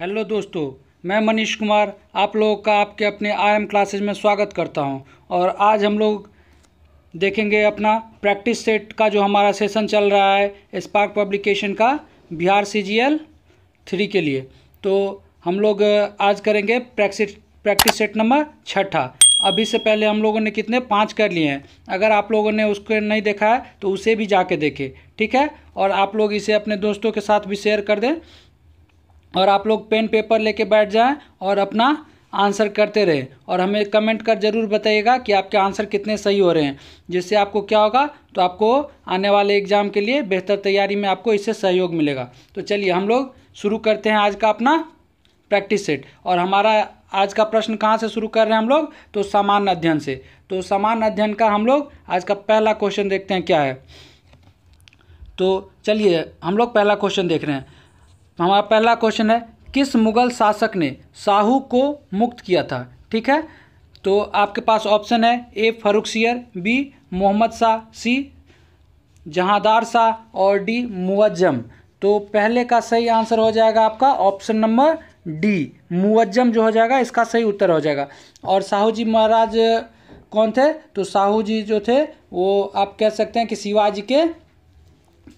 Hello दोस्तों, मैं मनीष कुमार आप लोगों का आपके अपने आईएम क्लासेज में स्वागत करता हूं। और आज हम लोग देखेंगे अपना प्रैक्टिस सेट का जो हमारा सेशन चल रहा है स्पार्क पब्लिकेशन का बिहार सीजीएल 3 के लिए। तो हम लोग आज करेंगे प्रैक्टिस सेट नंबर 6। अभी से पहले हम लोगों ने कितने 5 कर लिए हैं। अगर आप लोगों ने उसको नहीं देखा है तो उसे भी जाके देखें, ठीक है। और आप लोग इसे अपने दोस्तों के साथ भी शेयर कर दें और आप लोग पेन पेपर लेके बैठ जाएं और अपना आंसर करते रहें और हमें कमेंट कर ज़रूर बताइएगा कि आपके आंसर कितने सही हो रहे हैं। जिससे आपको क्या होगा, तो आपको आने वाले एग्ज़ाम के लिए बेहतर तैयारी में आपको इससे सहयोग मिलेगा। तो चलिए हम लोग शुरू करते हैं आज का अपना प्रैक्टिस सेट। और हमारा आज का प्रश्न कहाँ से शुरू कर रहे हैं हम लोग, तो सामान्य अध्ययन से। तो सामान्य अध्ययन का हम लोग आज का पहला क्वेश्चन देखते हैं क्या है। तो चलिए हम लोग पहला क्वेश्चन देख रहे हैं। हमारा पहला क्वेश्चन है, किस मुगल शासक ने शाहू को मुक्त किया था। ठीक है, तो आपके पास ऑप्शन है ए फर्रुखसियर, बी मोहम्मद शाह, सी जहांदार शाह और डी मुअज्जम। तो पहले का सही आंसर हो जाएगा आपका ऑप्शन नंबर डी, मुअज्जम जो हो जाएगा इसका सही उत्तर हो जाएगा। और शाहू जी महाराज कौन थे, तो शाहू जी जो थे वो आप कह सकते हैं कि शिवाजी के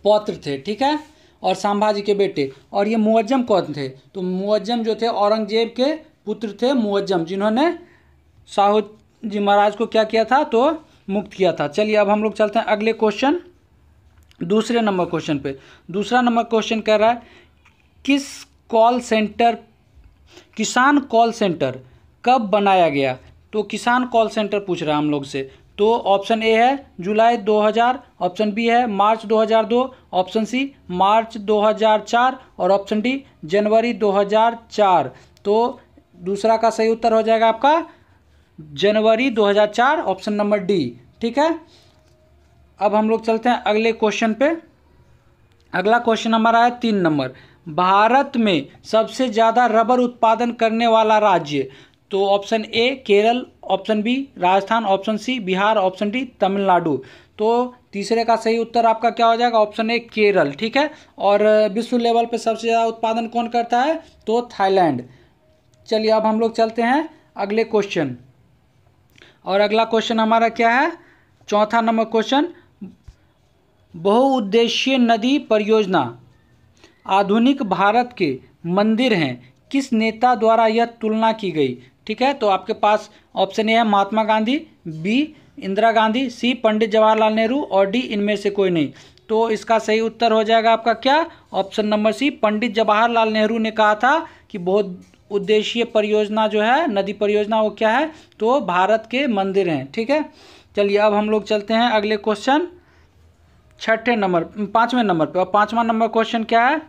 पौत्र थे, ठीक है, और संभाजी के बेटे। और ये मुअज्जम कौन थे, तो मुअज्जम जो थे औरंगजेब के पुत्र थे मुअज्जम, जिन्होंने शाहू जी महाराज को क्या किया था, तो मुक्त किया था। चलिए अब हम लोग चलते हैं अगले क्वेश्चन, दूसरे नंबर क्वेश्चन पे। दूसरा नंबर क्वेश्चन कह रहा है, किसान कॉल सेंटर कब बनाया गया। तो किसान कॉल सेंटर पूछ रहा है हम लोग से। तो ऑप्शन ए है जुलाई 2000, ऑप्शन बी है मार्च 2002, ऑप्शन सी मार्च 2004 और ऑप्शन डी जनवरी 2004। तो दूसरा का सही उत्तर हो जाएगा आपका जनवरी 2004, ऑप्शन नंबर डी, ठीक है। अब हम लोग चलते हैं अगले क्वेश्चन पे। अगला क्वेश्चन हमारा है 3 नंबर, भारत में सबसे ज़्यादा रबर उत्पादन करने वाला राज्य। तो option A Kerala, option B Rajasthan, option C Bihar, option D Tamil Nadu. तो तीसरे का सही उत्तर आपका क्या हो जाएगा, ऑप्शन ए केरल, ठीक है। और विश्व लेवल पे सबसे ज़्यादा उत्पादन कौन करता है, तो थाईलैंड। चलिए अब हम लोग चलते हैं अगले क्वेश्चन। और अगला क्वेश्चन हमारा क्या है, चौथा नंबर क्वेश्चन, बहुउद्देशीय नदी परियोजना आधुनिक भारत के मंदिर हैं, किस नेता द्वारा यह तुलना की गई। ठीक है, तो आपके पास ऑप्शन ए है महात्मा गांधी, बी इंदिरा गांधी, सी पंडित जवाहरलाल नेहरू और डी इनमें से कोई नहीं। तो इसका सही उत्तर हो जाएगा आपका क्या, option number C Pandit Jawaharlal Nehru ने कहा था कि बहुत उद्देशीय परियोजना जो है नदी परियोजना वो क्या है, तो भारत के मंदिर हैं, ठीक है। चलिए अब हम लोग चलते हैं अगले क्वेश्चन 5वें नंबर पे। और 5वां नंबर क्वेश्चन क्या है,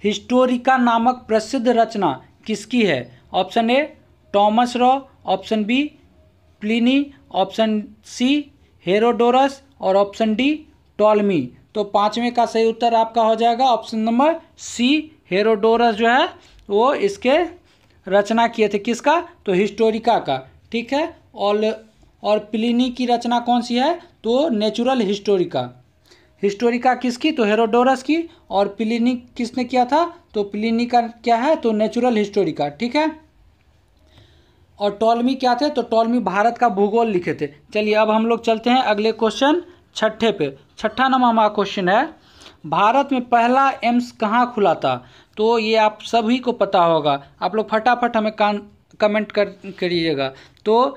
हिस्टोरिका नामक प्रसिद्ध रचना किसकी है। Option A Thomas Roe, option B Pliny, option C Herodotus और ऑप्शन डी टॉलमी। तो 5वें का सही उत्तर आपका हो जाएगा ऑप्शन नंबर सी, हेरोडोरस जो है वो इसके रचना किए थे, किसका, तो हिस्टोरिका का, ठीक है। और प्लिनी की रचना कौन सी है, तो नेचुरल हिस्टोरिका किसकी, तो हेरोडोरस की। और प्लिनी किसने किया था, तो प्लिनी का क्या है, तो नेचुरल हिस्टोरिका, ठीक है। और टॉलमी क्या थे, तो टॉलमी भारत का भूगोल लिखे थे। चलिए अब हम लोग चलते हैं अगले क्वेश्चन 6 पे। 6 नंबर हमारा क्वेश्चन है, भारत में पहला एम्स कहाँ खुला था। तो ये आप सभी को पता होगा, आप लोग फटाफट हमें कमेंट करिएगा। तो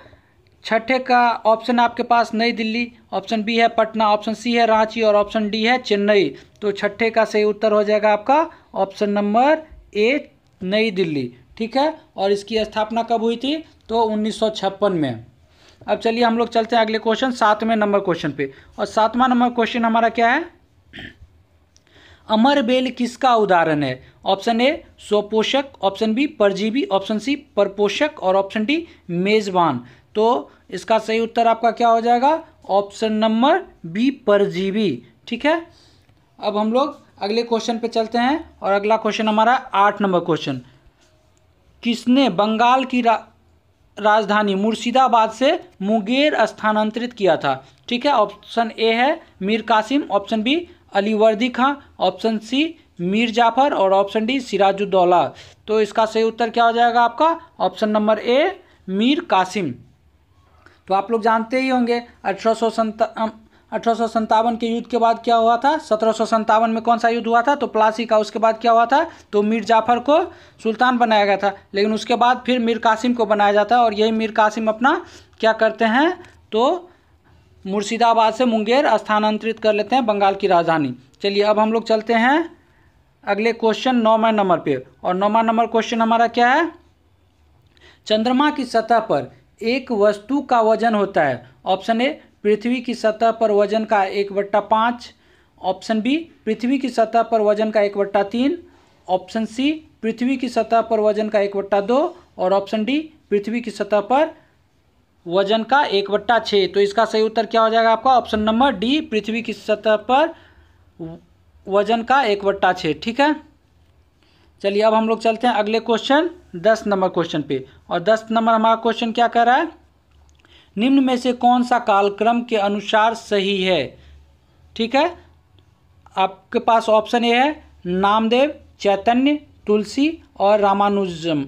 6 का ऑप्शन आपके पास नई दिल्ली, ऑप्शन बी है पटना, ऑप्शन सी है रांची और ऑप्शन डी है चेन्नई। तो 6 का सही उत्तर हो जाएगा आपका ऑप्शन नंबर ए, नई दिल्ली, ठीक है। और इसकी स्थापना कब हुई थी, तो 1956 में। अब चलिए हम लोग चलते हैं अगले क्वेश्चन 7वें नंबर क्वेश्चन पे। और 7वां नंबर क्वेश्चन हमारा क्या है, अमरबेल किसका उदाहरण है। ऑप्शन ए स्वपोषक, ऑप्शन बी परजीवी, ऑप्शन सी परपोषक और ऑप्शन डी मेजबान। तो इसका सही उत्तर आपका क्या हो जाएगा, ऑप्शन नंबर बी परजीवी, ठीक है। अब हम लोग अगले क्वेश्चन पे चलते हैं। और अगला क्वेश्चन हमारा 8 नंबर क्वेश्चन, किसने बंगाल की राजधानी मुर्शिदाबाद से मुंगेर स्थानांतरित किया था। ठीक है, ऑप्शन ए है मीर कासिम, ऑप्शन बी अलीवर्दी खां, ऑप्शन सी मीर जाफ़र और ऑप्शन डी सिराजुद्दौला। तो इसका सही उत्तर क्या हो जाएगा आपका? Option number A Mir Qasim. तो आप लोग जानते ही होंगे 1857 के युद्ध के बाद क्या हुआ था? 1757 में कौन सा युद्ध हुआ था? तो प्लासी का। उसके बाद क्या हुआ था? तो मीर जाफ़र को सुल्तान बनाया गया था, लेकिन उसके बाद फिर मीर कासिम को बनाया जाता है और यही मीर कासिम अपना क्या करते हैं? तो मुर्शिदाबाद से मुंगेर स्थानांतरित कर लेते हैं, बंगाल की राजधानी। चलिए अब हम लोग चलते हैं अगले क्वेश्चन 9वें नंबर पे। और 9वां नंबर क्वेश्चन हमारा क्या है? चंद्रमा की सतह पर एक वस्तु का वजन होता है। ऑप्शन ए पृथ्वी की सतह पर वजन का 1/5, ऑप्शन बी पृथ्वी की सतह पर वजन का 1/3, ऑप्शन सी पृथ्वी की सतह पर वजन का 1/2 और ऑप्शन डी पृथ्वी की सतह पर वजन का 1/6। तो इसका सही उत्तर क्या हो जाएगा आपका? ऑप्शन नंबर डी पृथ्वी की सतह पर वजन का 1/6। ठीक है, चलिए अब हम लोग चलते हैं अगले क्वेश्चन 10 नंबर क्वेश्चन पे। और 10 नंबर हमारा क्वेश्चन क्या कह रहा है? निम्न में से कौन सा कालक्रम के अनुसार सही है? ठीक है, आपके पास ऑप्शन ए है नामदेव, चैतन्य, तुलसी और रामानुजम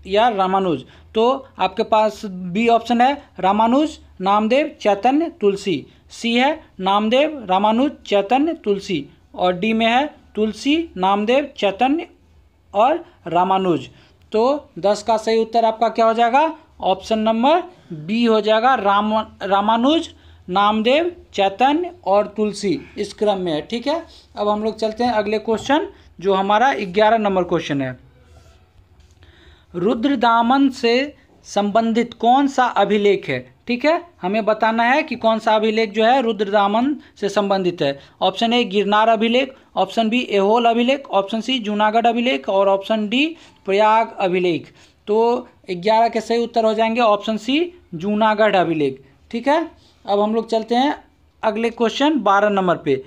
या रामानुज। तो आपके पास बी ऑप्शन है रामानुज, नामदेव, चैतन्य, तुलसी। सी है नामदेव, रामानुज, चैतन्य, तुलसी और डी में है तुलसी, नामदेव, चैतन्य और रामानुज। तो 10 का सही उत्तर आपका क्या हो जाएगा? ऑप्शन नंबर बी हो जाएगा, रामानुज, नामदेव, चैतन्य और तुलसी, इस क्रम में है। ठीक है, अब हम लोग चलते हैं अगले क्वेश्चन जो हमारा 11 नंबर क्वेश्चन है। रुद्रदामन से संबंधित कौन सा अभिलेख है? ठीक है, हमें बताना है कि कौन सा अभिलेख जो है रुद्रदामन से संबंधित है। ऑप्शन ए गिरनार अभिलेख, ऑप्शन बी एहोल अभिलेख, ऑप्शन सी जूनागढ़ अभिलेख और ऑप्शन डी प्रयाग अभिलेख। तो 11 के सही उत्तर हो जाएंगे ऑप्शन सी जूनागढ़ अभिलेख। ठीक है, अब हम लोग चलते हैं अगले क्वेश्चन 12 नंबर पे।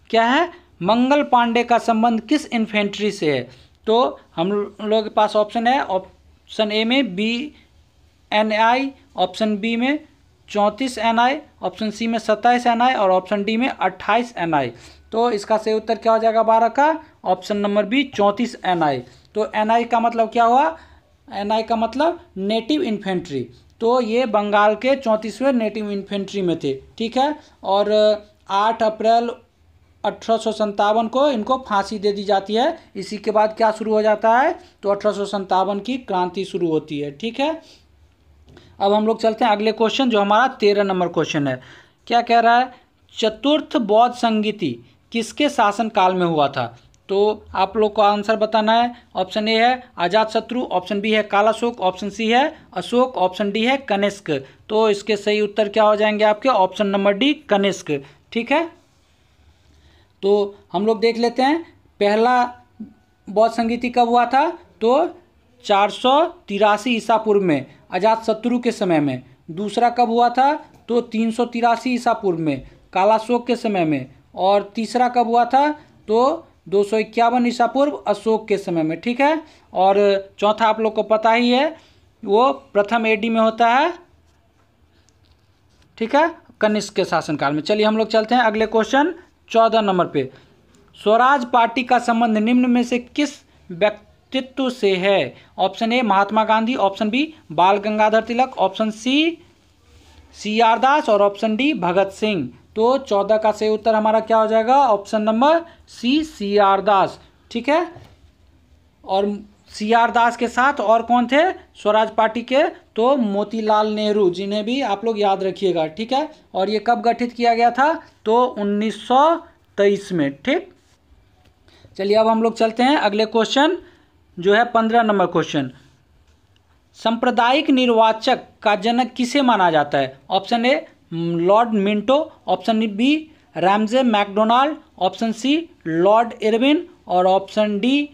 क्या है? मंगल पांडे का संबंध किस इन्फेंट्री से है? तो हम लोग के पास ऑप्शन है, ऑप्शन ए में BNI, ऑप्शन बी में 34 NI, ऑप्शन सी में 27 NI और ऑप्शन डी में 28 NI। तो इसका सही उत्तर क्या हो जाएगा 12 का? Option number B 34 NI। तो NI का मतलब क्या हुआ? NI का मतलब नेटिव इन्फेंट्री। तो ये बंगाल के 34वें नेटिव इन्फेंट्री में थे। ठीक है, और 8 अप्रैल 1857 को इनको फांसी दे दी जाती है। इसी के बाद क्या शुरू हो जाता है? तो 1857 की क्रांति शुरू होती है। ठीक है, अब हम लोग चलते हैं अगले क्वेश्चन जो हमारा 13 नंबर क्वेश्चन है। क्या कह रहा है? चतुर्थ बौद्ध संगीति किसके शासन काल में हुआ था? तो आप लोग को आंसर बताना है। ऑप्शन ए है अजातशत्रु, ऑप्शन बी है कालाशोक, ऑप्शन सी है अशोक, ऑप्शन डी है कनिष्क। तो इसके सही उत्तर क्या हो जाएंगे आपके? Option number D Kanishka. ठीक है, तो हम लोग देख लेते हैं पहला बौद्ध संगीति कब हुआ था? तो 483 ईसा पूर्व में अजातशत्रु के समय में। दूसरा कब हुआ था? तो 383 ईसा पूर्व में कालाशोक के समय में। और तीसरा कब हुआ था? तो 251 ईसा पूर्व अशोक के समय में। ठीक है, और चौथा आप लोग को पता ही है, वो प्रथम AD में होता है। ठीक है, कनिष्क के शासनकाल में। चलिए हम लोग चलते हैं अगले क्वेश्चन 14 नंबर पे। स्वराज पार्टी का संबंध निम्न में से किस व्यक्तित्व से है? Option A Mahatma Gandhi, option B Bal Gangadhar Tilak, option C CR Das और ऑप्शन डी भगत सिंह। तो 14 का सही उत्तर हमारा क्या हो जाएगा? ऑप्शन नंबर सी CR दास। ठीक है, और CR दास के साथ और कौन थे स्वराज पार्टी के? तो मोतीलाल नेहरू, जिन्हें भी आप लोग याद रखिएगा। ठीक है, और ये कब गठित किया गया था? तो 1923 में। ठीक, चलिए अब हम लोग चलते हैं अगले क्वेश्चन जो है 15 नंबर क्वेश्चन। सांप्रदायिक निर्वाचक का जनक किसे माना जाता है? Option A Lord Minto, option B Ramsay MacDonald, option C Lord Irwin और ऑप्शन डी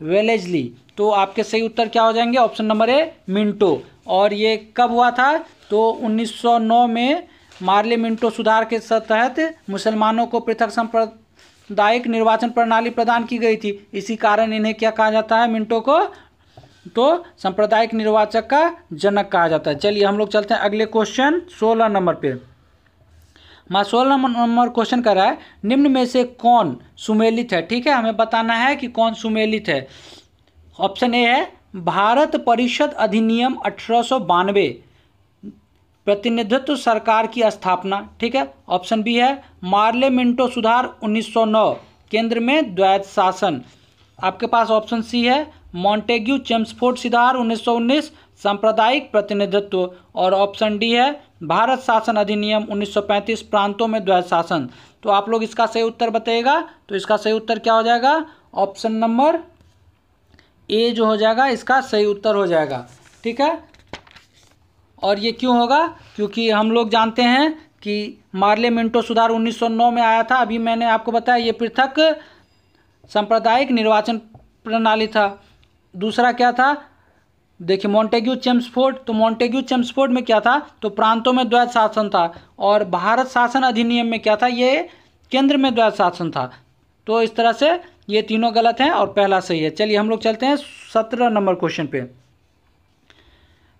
वेलेस्ली। तो आपके सही उत्तर क्या हो जाएंगे? Option number A Minto. और ये कब हुआ था? तो 1909 में मार्ले मिंटो सुधार के तहत मुसलमानों को पृथक सांप्रदायिक निर्वाचन प्रणाली प्रदान की गई थी। इसी कारण इन्हें क्या कहा जाता है? मिंटो को तो सांप्रदायिक निर्वाचक का जनक कहा जाता है। चलिए हम लोग चलते हैं अगले क्वेश्चन 16 नंबर पे। हमारा 16 नंबर क्वेश्चन कर रहा है, निम्न में से कौन सुमेलित है। ठीक है, हमें बताना है कि कौन सुमेलित है। ऑप्शन ए है भारत परिषद अधिनियम 1892, प्रतिनिधित्व सरकार की स्थापना। ठीक है, ऑप्शन बी है मार्ले मिंटो सुधार 1909, केंद्र में द्वैत शासन। आपके पास ऑप्शन सी है मॉन्टेग्यू चेम्सफोर्ड सुधार 1919, सांप्रदायिक प्रतिनिधित्व। और ऑप्शन डी है भारत शासन अधिनियम 1935, प्रांतों में द्वैत शासन। तो आप लोग इसका सही उत्तर बताइएगा। तो इसका सही उत्तर क्या हो जाएगा, ऑप्शन नंबर ए जो हो जाएगा इसका सही उत्तर हो जाएगा। ठीक है, और ये क्यों होगा, क्योंकि हम लोग जानते हैं कि मार्ले मिंटो सुधार 1909 में आया था। अभी मैंने आपको बताया ये पृथक सांप्रदायिक निर्वाचन प्रणाली था। दूसरा क्या था, देखिए मॉन्टेग्यू चेम्सफोर्ड, तो मॉन्टेग्यू चेम्सफोर्ड में क्या था, तो प्रांतों में द्वैत शासन था। और भारत शासन अधिनियम में क्या था, ये केंद्र में द्वैत शासन था। तो इस तरह से ये तीनों गलत हैं और पहला सही है। चलिए हम लोग चलते हैं 17 नंबर क्वेश्चन पे।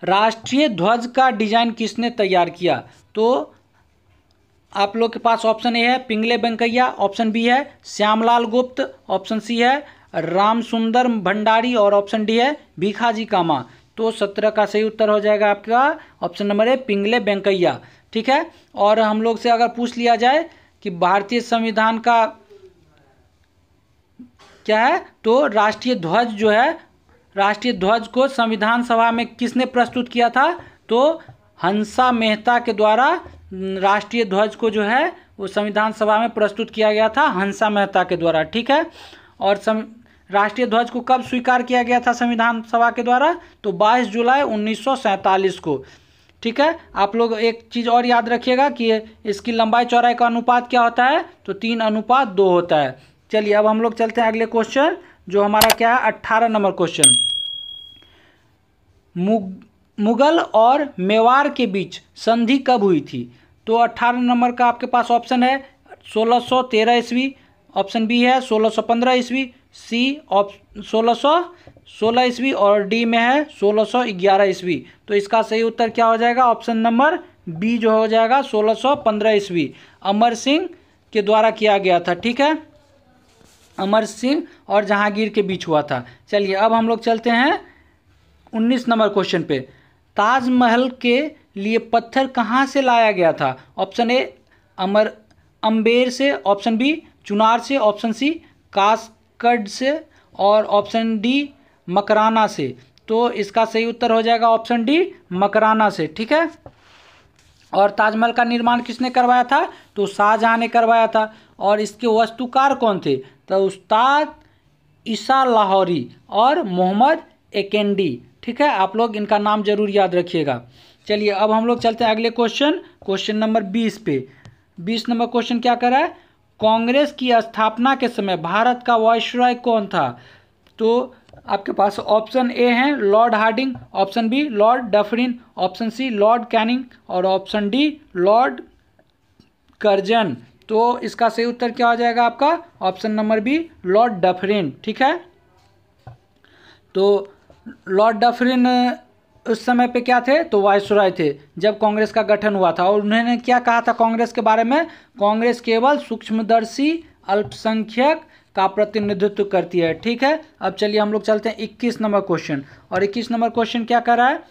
राष्ट्रीय ध्वज का डिजाइन किसने तैयार किया। तो आप लोग के पास ऑप्शन ए है पिंगले वेंकैया, ऑप्शन बी है श्यामलाल गुप्त, ऑप्शन सी है राम सुंदर भंडारी और ऑप्शन डी है भीखाजी कामा। तो 17 का सही उत्तर हो जाएगा आपका option number A Pingali Venkayya. ठीक है, और हम लोग से अगर पूछ लिया जाए कि भारतीय संविधान का क्या है, तो राष्ट्रीय ध्वज जो है, राष्ट्रीय ध्वज को संविधान सभा में किसने प्रस्तुत किया था, तो हंसा मेहता के द्वारा राष्ट्रीय ध्वज को जो है वो संविधान सभा में प्रस्तुत किया गया था, हंसा मेहता के द्वारा। ठीक है, और राष्ट्रीय ध्वज को कब स्वीकार किया गया था संविधान सभा के द्वारा, तो 22 जुलाई 1947 को। ठीक है, आप लोग एक चीज़ और याद रखिएगा कि इसकी लंबाई चौड़ाई का अनुपात क्या होता है, तो 3:2 होता है। चलिए अब हम लोग चलते हैं अगले क्वेश्चन, जो हमारा क्या है 18 नंबर क्वेश्चन। मुगल और मेवाड़ के बीच संधि कब हुई थी। तो 18 नंबर का आपके पास ऑप्शन है 1613 ईस्वी, ऑप्शन बी है 1615 ईस्वी, सी 1616 ईस्वी और डी में है 1611 ईस्वी। तो इसका सही उत्तर क्या हो जाएगा, ऑप्शन नंबर बी जो हो जाएगा 1615 ईस्वी, अमर सिंह के द्वारा किया गया था। ठीक है, अमर सिंह और जहांगीर के बीच हुआ था। चलिए अब हम लोग चलते हैं 19 नंबर क्वेश्चन पे। ताजमहल के लिए पत्थर कहाँ से लाया गया था। ऑप्शन ए अम्बेर से, ऑप्शन बी चुनार से, ऑप्शन सी कास्कड से और ऑप्शन डी मकराना से। तो इसका सही उत्तर हो जाएगा ऑप्शन डी मकराना से। ठीक है, और ताजमहल का निर्माण किसने करवाया था, तो शाहजहां ने करवाया था। और इसके वास्तुकार कौन थे, तो उस्ताद ईसा लाहौरी और मोहम्मद एकेंडी। ठीक है, आप लोग इनका नाम जरूर याद रखिएगा। चलिए अब हम लोग चलते हैं अगले क्वेश्चन नंबर 20 पे। 20 नंबर क्वेश्चन क्या कर रहा है, कांग्रेस की स्थापना के समय भारत का वायसराय कौन था। तो आपके पास ऑप्शन ए है Lord Hardinge, option B Lord Dufferin, option C Lord Canning और ऑप्शन डी लॉर्ड कर्जन। तो इसका सही उत्तर क्या हो जाएगा आपका, option number B Lord Dufferin. ठीक है, तो लॉर्ड डफरिन उस समय पे क्या थे, तो वायसराय थे जब कांग्रेस का गठन हुआ था। और उन्होंने क्या कहा था कांग्रेस के बारे में, कांग्रेस केवल सूक्ष्मदर्शी अल्पसंख्यक का प्रतिनिधित्व करती है। ठीक है, अब चलिए हम लोग चलते हैं 21 नंबर क्वेश्चन। और 21 नंबर क्वेश्चन क्या कर रहा है,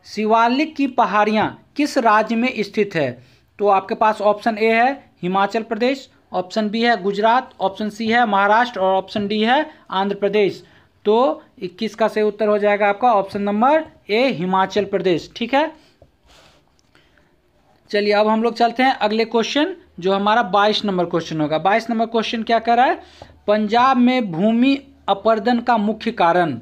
शिवालिक की पहाड़ियाँ किस राज्य में स्थित है। तो आपके पास ऑप्शन ए है हिमाचल प्रदेश, ऑप्शन बी है गुजरात, ऑप्शन सी है महाराष्ट्र और ऑप्शन डी है आंध्र प्रदेश। तो 21 का सही उत्तर हो जाएगा आपका ऑप्शन नंबर ए हिमाचल प्रदेश। ठीक है, चलिए अब हम लोग चलते हैं अगले क्वेश्चन, जो हमारा 22 नंबर क्वेश्चन होगा। 22 नंबर क्वेश्चन क्या कर रहा है, पंजाब में भूमि अपरदन का मुख्य कारण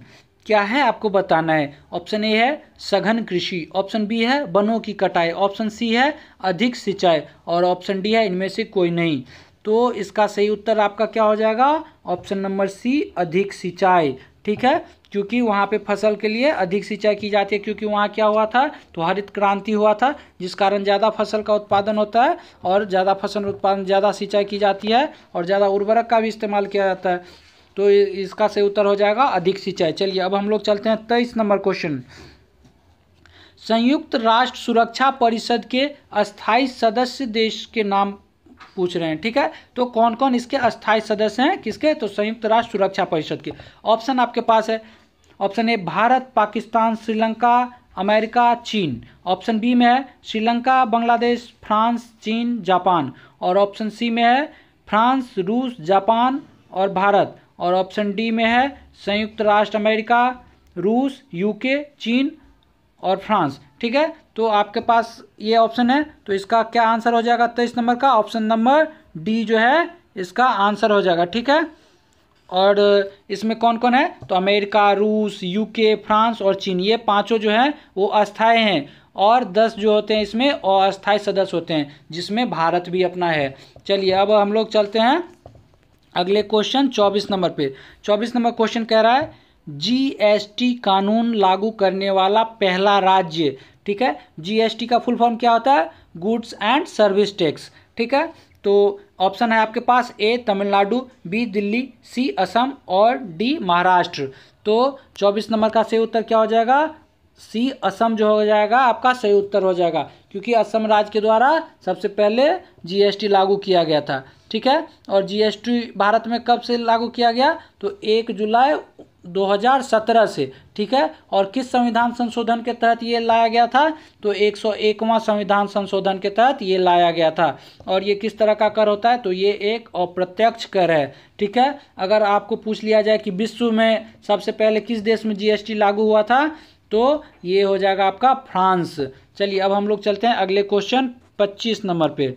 क्या है, आपको बताना है। ऑप्शन ए है सघन कृषि, ऑप्शन बी है वनों की कटाई, ऑप्शन सी है अधिक सिंचाई और ऑप्शन डी है इनमें से कोई नहीं। तो इसका सही उत्तर आपका क्या हो जाएगा, ऑप्शन नंबर सी अधिक सिंचाई। ठीक है, क्योंकि वहाँ पे फसल के लिए अधिक सिंचाई की जाती है, क्योंकि वहाँ क्या हुआ था, तो हरित क्रांति हुआ था, जिस कारण ज़्यादा फसल का उत्पादन होता है और ज़्यादा फसल उत्पादन ज़्यादा सिंचाई की जाती है और ज़्यादा उर्वरक का भी इस्तेमाल किया जाता है। तो इसका सही उत्तर हो जाएगा अधिक सिंचाई। चलिए अब हम लोग चलते हैं 23 नंबर क्वेश्चन। संयुक्त राष्ट्र सुरक्षा परिषद के अस्थायी सदस्य देश के नाम पूछ रहे हैं, ठीक है। तो कौन कौन इसके अस्थायी सदस्य हैं, किसके, तो संयुक्त राष्ट्र सुरक्षा परिषद के। ऑप्शन आपके पास है, ऑप्शन ए भारत, पाकिस्तान, श्रीलंका, अमेरिका, चीन। ऑप्शन बी में है श्रीलंका, बांग्लादेश, फ्रांस, चीन, जापान। और ऑप्शन सी में है फ्रांस, रूस, जापान और भारत। और ऑप्शन डी में है संयुक्त राष्ट्र अमेरिका, रूस, यूके, चीन और फ्रांस, ठीक है। तो आपके पास ये ऑप्शन है, तो इसका क्या आंसर हो जाएगा 23 नंबर का, ऑप्शन नंबर डी जो है इसका आंसर हो जाएगा, ठीक है। और इसमें कौन कौन है, तो अमेरिका, रूस, यूके, फ्रांस और चीन, ये पांचों जो हैं वो अस्थायी हैं। और 10 जो होते हैं इसमें अस्थायी सदस्य होते हैं, जिसमें भारत भी अपना है। चलिए अब हम लोग चलते हैं अगले क्वेश्चन 24 नंबर पे। 24 नंबर क्वेश्चन कह रहा है जीएसटी कानून लागू करने वाला पहला राज्य, ठीक है। जीएसटी का फुल फॉर्म क्या होता है, गुड्स एंड सर्विस टैक्स, ठीक है। तो ऑप्शन है आपके पास ए तमिलनाडु, बी दिल्ली, सी असम और डी महाराष्ट्र। तो 24 नंबर का सही उत्तर क्या हो जाएगा, सी असम जो हो जाएगा आपका सही उत्तर हो जाएगा, क्योंकि असम राज्य के द्वारा सबसे पहले जीएसटी लागू किया गया था, ठीक है। और जीएसटी भारत में कब से लागू किया गया, तो 1 जुलाई 2017 से, ठीक है। और किस संविधान संशोधन के तहत ये लाया गया था, तो 101वां संविधान संशोधन के तहत ये लाया गया था। और ये किस तरह का कर होता है, तो ये एक अप्रत्यक्ष कर है, ठीक है। अगर आपको पूछ लिया जाए कि विश्व में सबसे पहले किस देश में जीएसटी लागू हुआ था, तो ये हो जाएगा आपका फ्रांस। चलिए अब हम लोग चलते हैं अगले क्वेश्चन 25 नंबर पे।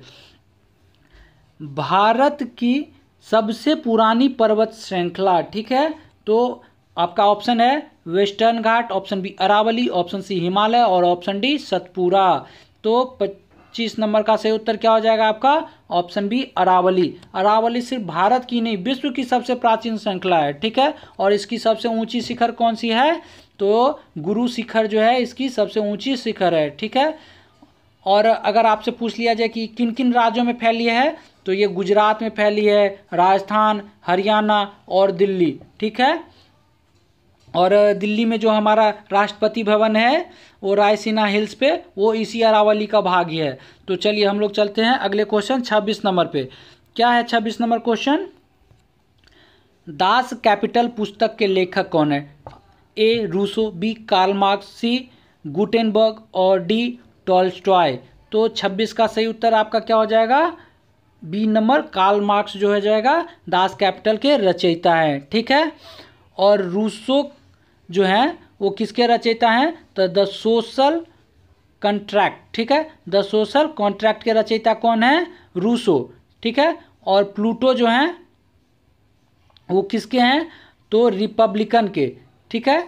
भारत की सबसे पुरानी पर्वत श्रृंखला, ठीक है। तो आपका ऑप्शन है Western Ghat, option B Aravalli, option C Himalaya और ऑप्शन डी सतपुरा। तो 25 नंबर का सही उत्तर क्या हो जाएगा आपका, ऑप्शन बी अरावली। अरावली सिर्फ भारत की नहीं विश्व की सबसे प्राचीन श्रृंखला है, ठीक है। और इसकी सबसे ऊंची शिखर कौन सी है, तो गुरु शिखर जो है इसकी सबसे ऊंची शिखर है, ठीक है। और अगर आपसे पूछ लिया जाए कि किन किन राज्यों में फैली है, तो ये गुजरात में फैली है, राजस्थान, हरियाणा और दिल्ली, ठीक है। और दिल्ली में जो हमारा राष्ट्रपति भवन है वो रायसीना हिल्स पे, वो इसी अरावली का भाग ही है। तो चलिए हम लोग चलते हैं अगले क्वेश्चन 26 नंबर पे। क्या है 26 नंबर क्वेश्चन, दास कैपिटल पुस्तक के लेखक कौन है, ए रूसो, बी कार्ल मार्क्स, सी गुटेनबर्ग और डी टॉल्स्टॉय। तो 26 का सही उत्तर आपका क्या हो जाएगा, बी नंबर कार्ल मार्क्स जो हो जाएगा दास कैपिटल के रचयिता है, ठीक है। और रूसो जो है वो किसके रचयिता हैं, तो द सोशल कॉन्ट्रैक्ट, ठीक है। द सोशल कॉन्ट्रैक्ट के रचयिता कौन है, रूसो, ठीक है। और प्लूटो जो हैं वो किसके हैं, तो रिपब्लिकन के, ठीक है।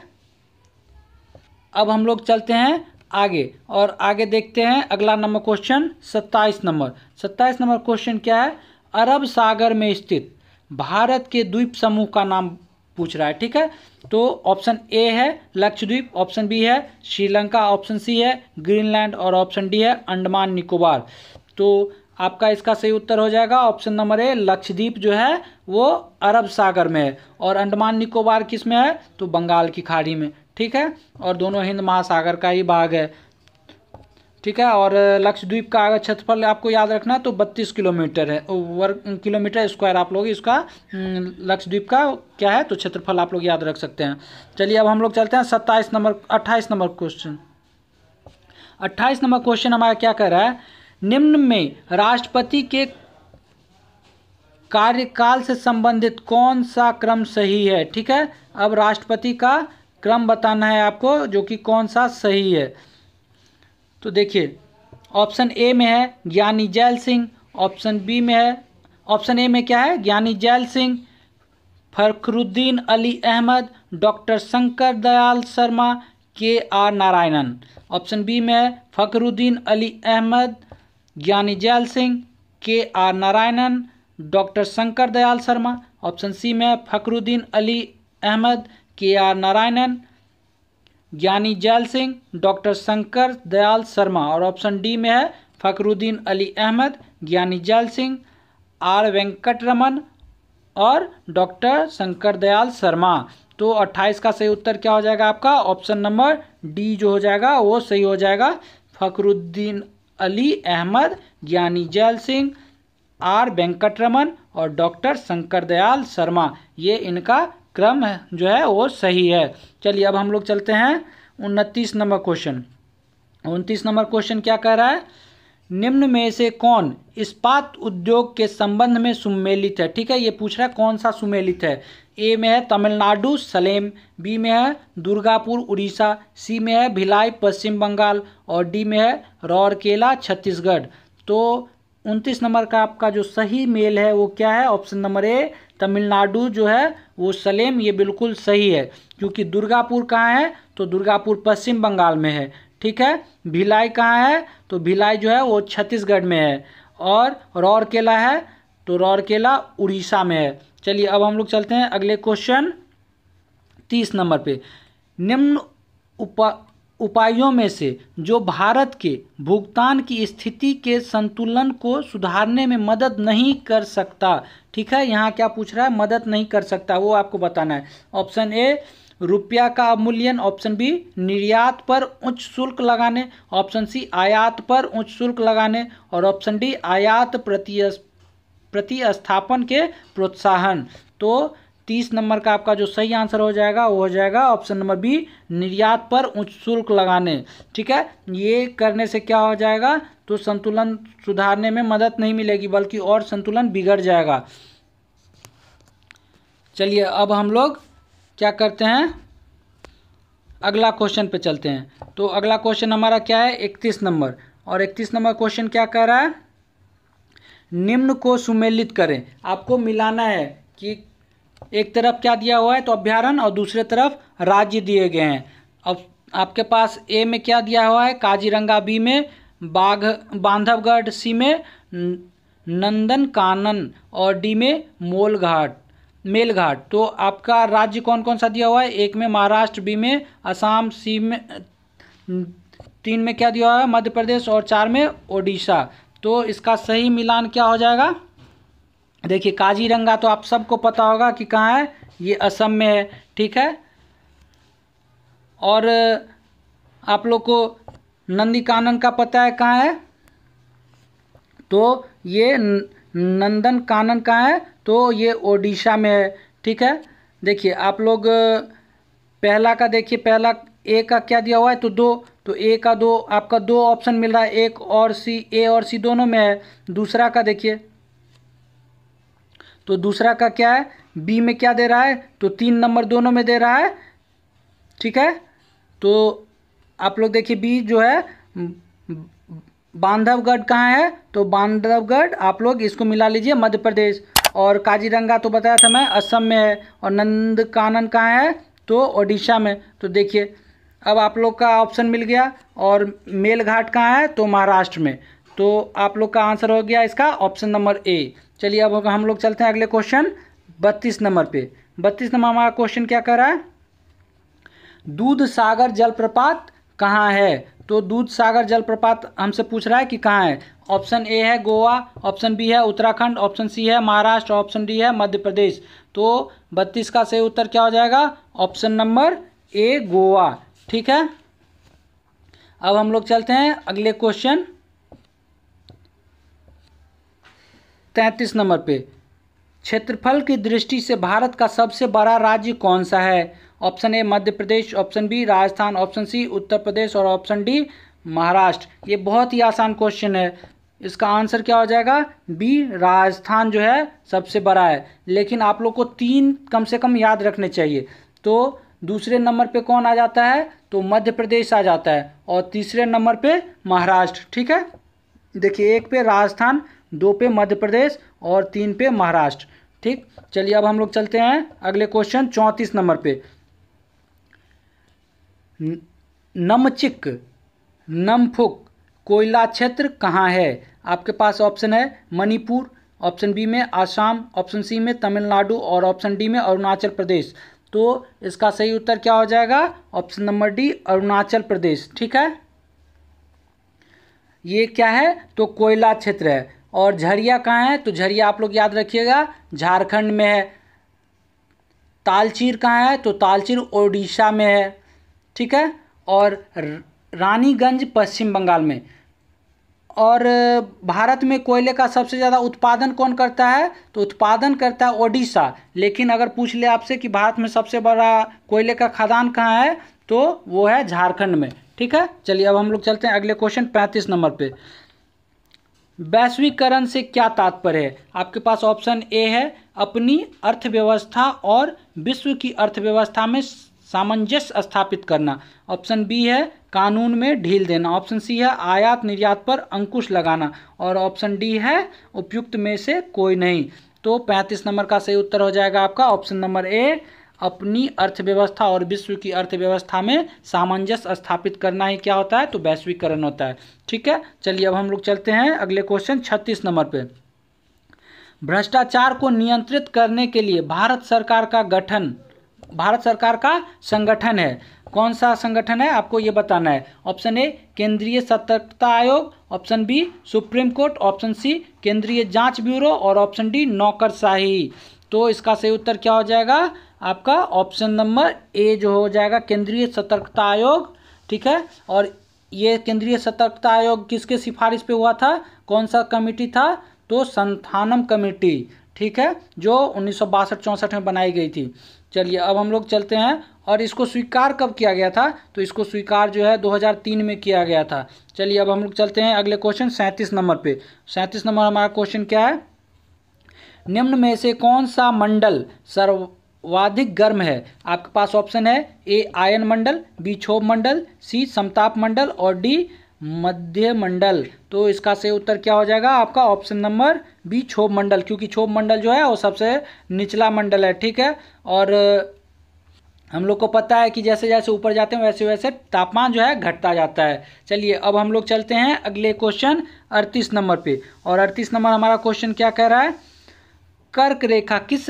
अब हम लोग चलते हैं आगे और आगे देखते हैं अगला number question 27 number. 27 number question क्या है, अरब सागर में स्थित भारत के द्वीप समूह का नाम पूछ रहा है, ठीक है। तो ऑप्शन ए है लक्षद्वीप, ऑप्शन बी है श्रीलंका, ऑप्शन सी है ग्रीनलैंड और ऑप्शन डी है अंडमान निकोबार। तो आपका इसका सही उत्तर हो जाएगा ऑप्शन नंबर ए, लक्षद्वीप जो है वो अरब सागर में है और अंडमान निकोबार किस में है, तो बंगाल की खाड़ी में, ठीक है। और दोनों हिंद महासागर का ही भाग है, ठीक है। और लक्षद्वीप का अगर क्षेत्रफल आपको याद रखना है तो 32 किलोमीटर है, वर्ग किलोमीटर स्क्वायर आप लोग इसका लक्षद्वीप का क्या है, तो क्षेत्रफल आप लोग याद रख सकते हैं। चलिए अब हम लोग चलते हैं 28 नंबर क्वेश्चन। 28 नंबर क्वेश्चन हमारा क्या कर रहा है, निम्न में राष्ट्रपति के कार्यकाल से संबंधित कौन सा क्रम सही है, ठीक है। अब राष्ट्रपति का क्रम बताना है आपको जो कि कौन सा सही है। तो देखिए ऑप्शन ए में है ज्ञानी जैल सिंह, ऑप्शन बी में है, ऑप्शन ए में क्या है, ज्ञानी जैल सिंह, फखरुद्दीन अली अहमद, डॉक्टर शंकर दयाल शर्मा, के आर नारायणन। ऑप्शन बी में है फखरुद्दीन अली अहमद, ज्ञानी Zail Singh, K R Narayanan, doctor Shankar Dayal Sharma. Option C में है Fakhruddin Ali Ahmed, K R Narayanan, Giani Zail Singh, doctor Shankar Dayal Sharma. और ऑप्शन डी में है फखरुद्दीन अली अहमद, ज्ञानी जैल सिंह, आर वेंकटरमन और डॉक्टर शंकर दयाल शर्मा। तो 28 का सही उत्तर क्या हो जाएगा आपका? ऑप्शन नंबर डी जो हो जाएगा वो सही हो जाएगा। फखरुद्दीन अली अहमद, ज्ञानी जैल सिंह, आर वेंकटरमन और डॉक्टर शंकर दयाल शर्मा, ये इनका क्रम है जो है वो सही है। चलिए अब हम लोग चलते हैं 29 नंबर क्वेश्चन। 29 नंबर क्वेश्चन क्या कह रहा है? निम्न में से कौन इस्पात उद्योग के संबंध में सुमेलित है? ठीक है, ये पूछ रहा है कौन सा सुमेलित है। ए में है तमिलनाडु सलेम, बी में है दुर्गापुर उड़ीसा, सी में है भिलाई पश्चिम बंगाल और डी में है राउरकेला छत्तीसगढ़। तो 29 नंबर का आपका जो सही मेल है वो क्या है? ऑप्शन नंबर ए तमिलनाडु जो है वो सलेम, ये बिल्कुल सही है। क्योंकि दुर्गापुर कहाँ है? तो दुर्गापुर पश्चिम बंगाल में है। ठीक है, भिलाई कहाँ है? तो भिलाई जो है वो छत्तीसगढ़ में है। और राउरकेला है तो राउरकेला उड़ीसा में है। चलिए अब हम लोग चलते हैं अगले क्वेश्चन 30 नंबर पे। निम्न उपायों में से जो भारत के भुगतान की स्थिति के संतुलन को सुधारने में मदद नहीं कर सकता। ठीक है, यहाँ क्या पूछ रहा है? मदद नहीं कर सकता, वो आपको बताना है। ऑप्शन ए रुपया का अवमूल्यन, ऑप्शन बी निर्यात पर उच्च शुल्क लगाने, ऑप्शन सी आयात पर उच्च शुल्क लगाने और ऑप्शन डी आयात प्रतिस्थापन के प्रोत्साहन। तो 30 नंबर का आपका जो सही आंसर हो जाएगा वो हो जाएगा ऑप्शन नंबर बी निर्यात पर उच्च शुल्क लगाने। ठीक है, ये करने से क्या हो जाएगा? तो संतुलन सुधारने में मदद नहीं मिलेगी बल्कि और संतुलन बिगड़ जाएगा। चलिए अब हम लोग क्या करते हैं, अगला क्वेश्चन पे चलते हैं। तो अगला क्वेश्चन हमारा क्या है? 31 नंबर। और 31 नंबर क्वेश्चन क्या कह रहा है? निम्न को सुमेलित करें। आपको मिलाना है कि एक तरफ क्या दिया हुआ है तो अभ्यारण्य और दूसरे तरफ राज्य दिए गए हैं। अब आपके पास ए में क्या दिया हुआ है? काजीरंगा, बी में बांधवगढ़, सी में नंदनकानन और डी में मेलघाट। तो आपका राज्य कौन कौन सा दिया हुआ है? एक में महाराष्ट्र, बी में असम, सी में 3 में क्या दिया हुआ है? मध्य प्रदेश और 4 में ओडिशा। तो इसका सही मिलान क्या हो जाएगा? देखिए काजीरंगा तो आप सबको पता होगा कि कहाँ है, ये असम में है। ठीक है, और आप लोग को नंदनकानन का पता है कहाँ है? तो ये नंदनकानन कहाँ है? तो ये ओडिशा में है। ठीक है, देखिए आप लोग पहला का देखिए, पहला ए का क्या दिया हुआ है? तो 2, तो ए का 2 आपका 2 ऑप्शन मिल रहा है, एक और सी, ए और सी दोनों में है। दूसरा का देखिए, तो दूसरा का क्या है? बी में क्या दे रहा है? तो 3 नंबर दोनों में दे रहा है। ठीक है, तो आप लोग देखिए बी जो है बांधवगढ़ कहाँ है? तो बांधवगढ़ आप लोग इसको मिला लीजिए मध्य प्रदेश। और काजीरंगा तो बताया था मैं असम में है। और नंदनकानन कहाँ है? तो ओडिशा में। तो देखिए अब आप लोग का ऑप्शन मिल गया। और मेलघाट कहाँ है? तो महाराष्ट्र में। तो आप लोग का आंसर हो गया इसका ऑप्शन नंबर ए। चलिए अब हम लोग चलते हैं अगले क्वेश्चन 32 नंबर पे। 32 नंबर हमारा क्वेश्चन क्या कर रहा है? दूध सागर जलप्रपात कहाँ है? तो दूध सागर जलप्रपात हमसे पूछ रहा है कि कहाँ है। ऑप्शन ए है गोवा, ऑप्शन बी है उत्तराखंड, ऑप्शन सी है महाराष्ट्र, ऑप्शन डी है मध्य प्रदेश। तो 32 का सही उत्तर क्या हो जाएगा? ऑप्शन नंबर ए गोवा। ठीक है, अब हम लोग चलते हैं अगले क्वेश्चन 33 नंबर पे। क्षेत्रफल की दृष्टि से भारत का सबसे बड़ा राज्य कौन सा है? Option A Madhya Pradesh, option B Rajasthan, option C Uttar Pradesh और ऑप्शन डी महाराष्ट्र। ये बहुत ही आसान क्वेश्चन है, इसका आंसर क्या हो जाएगा? बी राजस्थान जो है सबसे बड़ा है। लेकिन आप लोग को 3 कम से कम याद रखने चाहिए। तो दूसरे नंबर पे कौन आ जाता है? तो मध्य प्रदेश आ जाता है और तीसरे नंबर पे महाराष्ट्र। ठीक है, देखिए 1 पे राजस्थान, 2 पे मध्य प्रदेश और 3 पे महाराष्ट्र। ठीक, चलिए अब हम लोग चलते हैं अगले क्वेश्चन 34 नंबर पे। नमचिक नमफुक कोयला क्षेत्र कहाँ है? आपके पास ऑप्शन है मणिपुर, ऑप्शन बी में आसाम, ऑप्शन सी में तमिलनाडु और ऑप्शन डी में अरुणाचल प्रदेश। तो इसका सही उत्तर क्या हो जाएगा? Option number D Arunachal Pradesh. ठीक है, ये क्या है? तो कोयला क्षेत्र है। और झरिया कहाँ है? तो झरिया आप लोग याद रखिएगा झारखंड में है। तालचीर कहाँ है? तो तालचीर ओडिशा में है, ठीक है। और रानीगंज पश्चिम बंगाल में। और भारत में कोयले का सबसे ज़्यादा उत्पादन कौन करता है? तो उत्पादन करता है ओडिशा। लेकिन अगर पूछ ले आपसे कि भारत में सबसे बड़ा कोयले का खदान कहाँ है, तो वो है झारखंड में, ठीक है। चलिए अब हम लोग चलते हैं अगले क्वेश्चन 35 नंबर पे। वैश्वीकरण से क्या तात्पर्य है? आपके पास ऑप्शन ए है अपनी अर्थव्यवस्था और विश्व की अर्थव्यवस्था में सामंजस्य स्थापित करना। ऑप्शन बी है कानून में ढील देना। ऑप्शन सी है आयात निर्यात पर अंकुश लगाना। और ऑप्शन डी है उपयुक्त में से कोई नहीं। तो 35 नंबर का सही उत्तर हो जाएगा आपका ऑप्शन नंबर ए, अपनी अर्थव्यवस्था और विश्व की अर्थव्यवस्था में सामंजस्य स्थापित करना ही क्या होता है? तो वैश्वीकरण होता है, ठीक है। चलिए अब हम लोग चलते हैं अगले क्वेश्चन 36 नंबर पे। भ्रष्टाचार को नियंत्रित करने के लिए भारत सरकार का संगठन है। कौन सा संगठन है आपको ये बताना है। ऑप्शन ए केंद्रीय सतर्कता आयोग, option B Supreme Court, option C केंद्रीय जांच ब्यूरो और ऑप्शन डी नौकरशाही। तो इसका सही उत्तर क्या हो जाएगा आपका? ऑप्शन नंबर ए जो हो जाएगा केंद्रीय सतर्कता आयोग, ठीक है। और ये केंद्रीय सतर्कता आयोग किसके सिफारिश पे हुआ था? कौन सा कमेटी था? तो संथानम कमेटी, ठीक है, जो 1962-64 में बनाई गई थी। चलिए अब हम लोग चलते हैं। और इसको स्वीकार कब किया गया था? तो इसको स्वीकार जो है 2003 में किया गया था। चलिए अब हम लोग चलते हैं अगले क्वेश्चन 37 नंबर पे। 37 नंबर हमारा क्वेश्चन क्या है? निम्न में से कौन सा मंडल सर्वाधिक गर्म है? आपके पास ऑप्शन है ए आयन मंडल, बी क्षोभ मंडल, सी समताप मंडल और डी मध्य मंडल। तो इसका सही उत्तर क्या हो जाएगा आपका? ऑप्शन नंबर बी क्षोभ मंडल, क्योंकि क्षोभ मंडल जो है वो सबसे निचला मंडल है, ठीक है। और हम लोग को पता है कि जैसे जैसे ऊपर जाते हैं वैसे वैसे तापमान जो है घटता जाता है। चलिए अब हम लोग चलते हैं अगले क्वेश्चन 38 नंबर पे। और 38 नंबर हमारा क्वेश्चन क्या कह रहा है? कर्क रेखा किस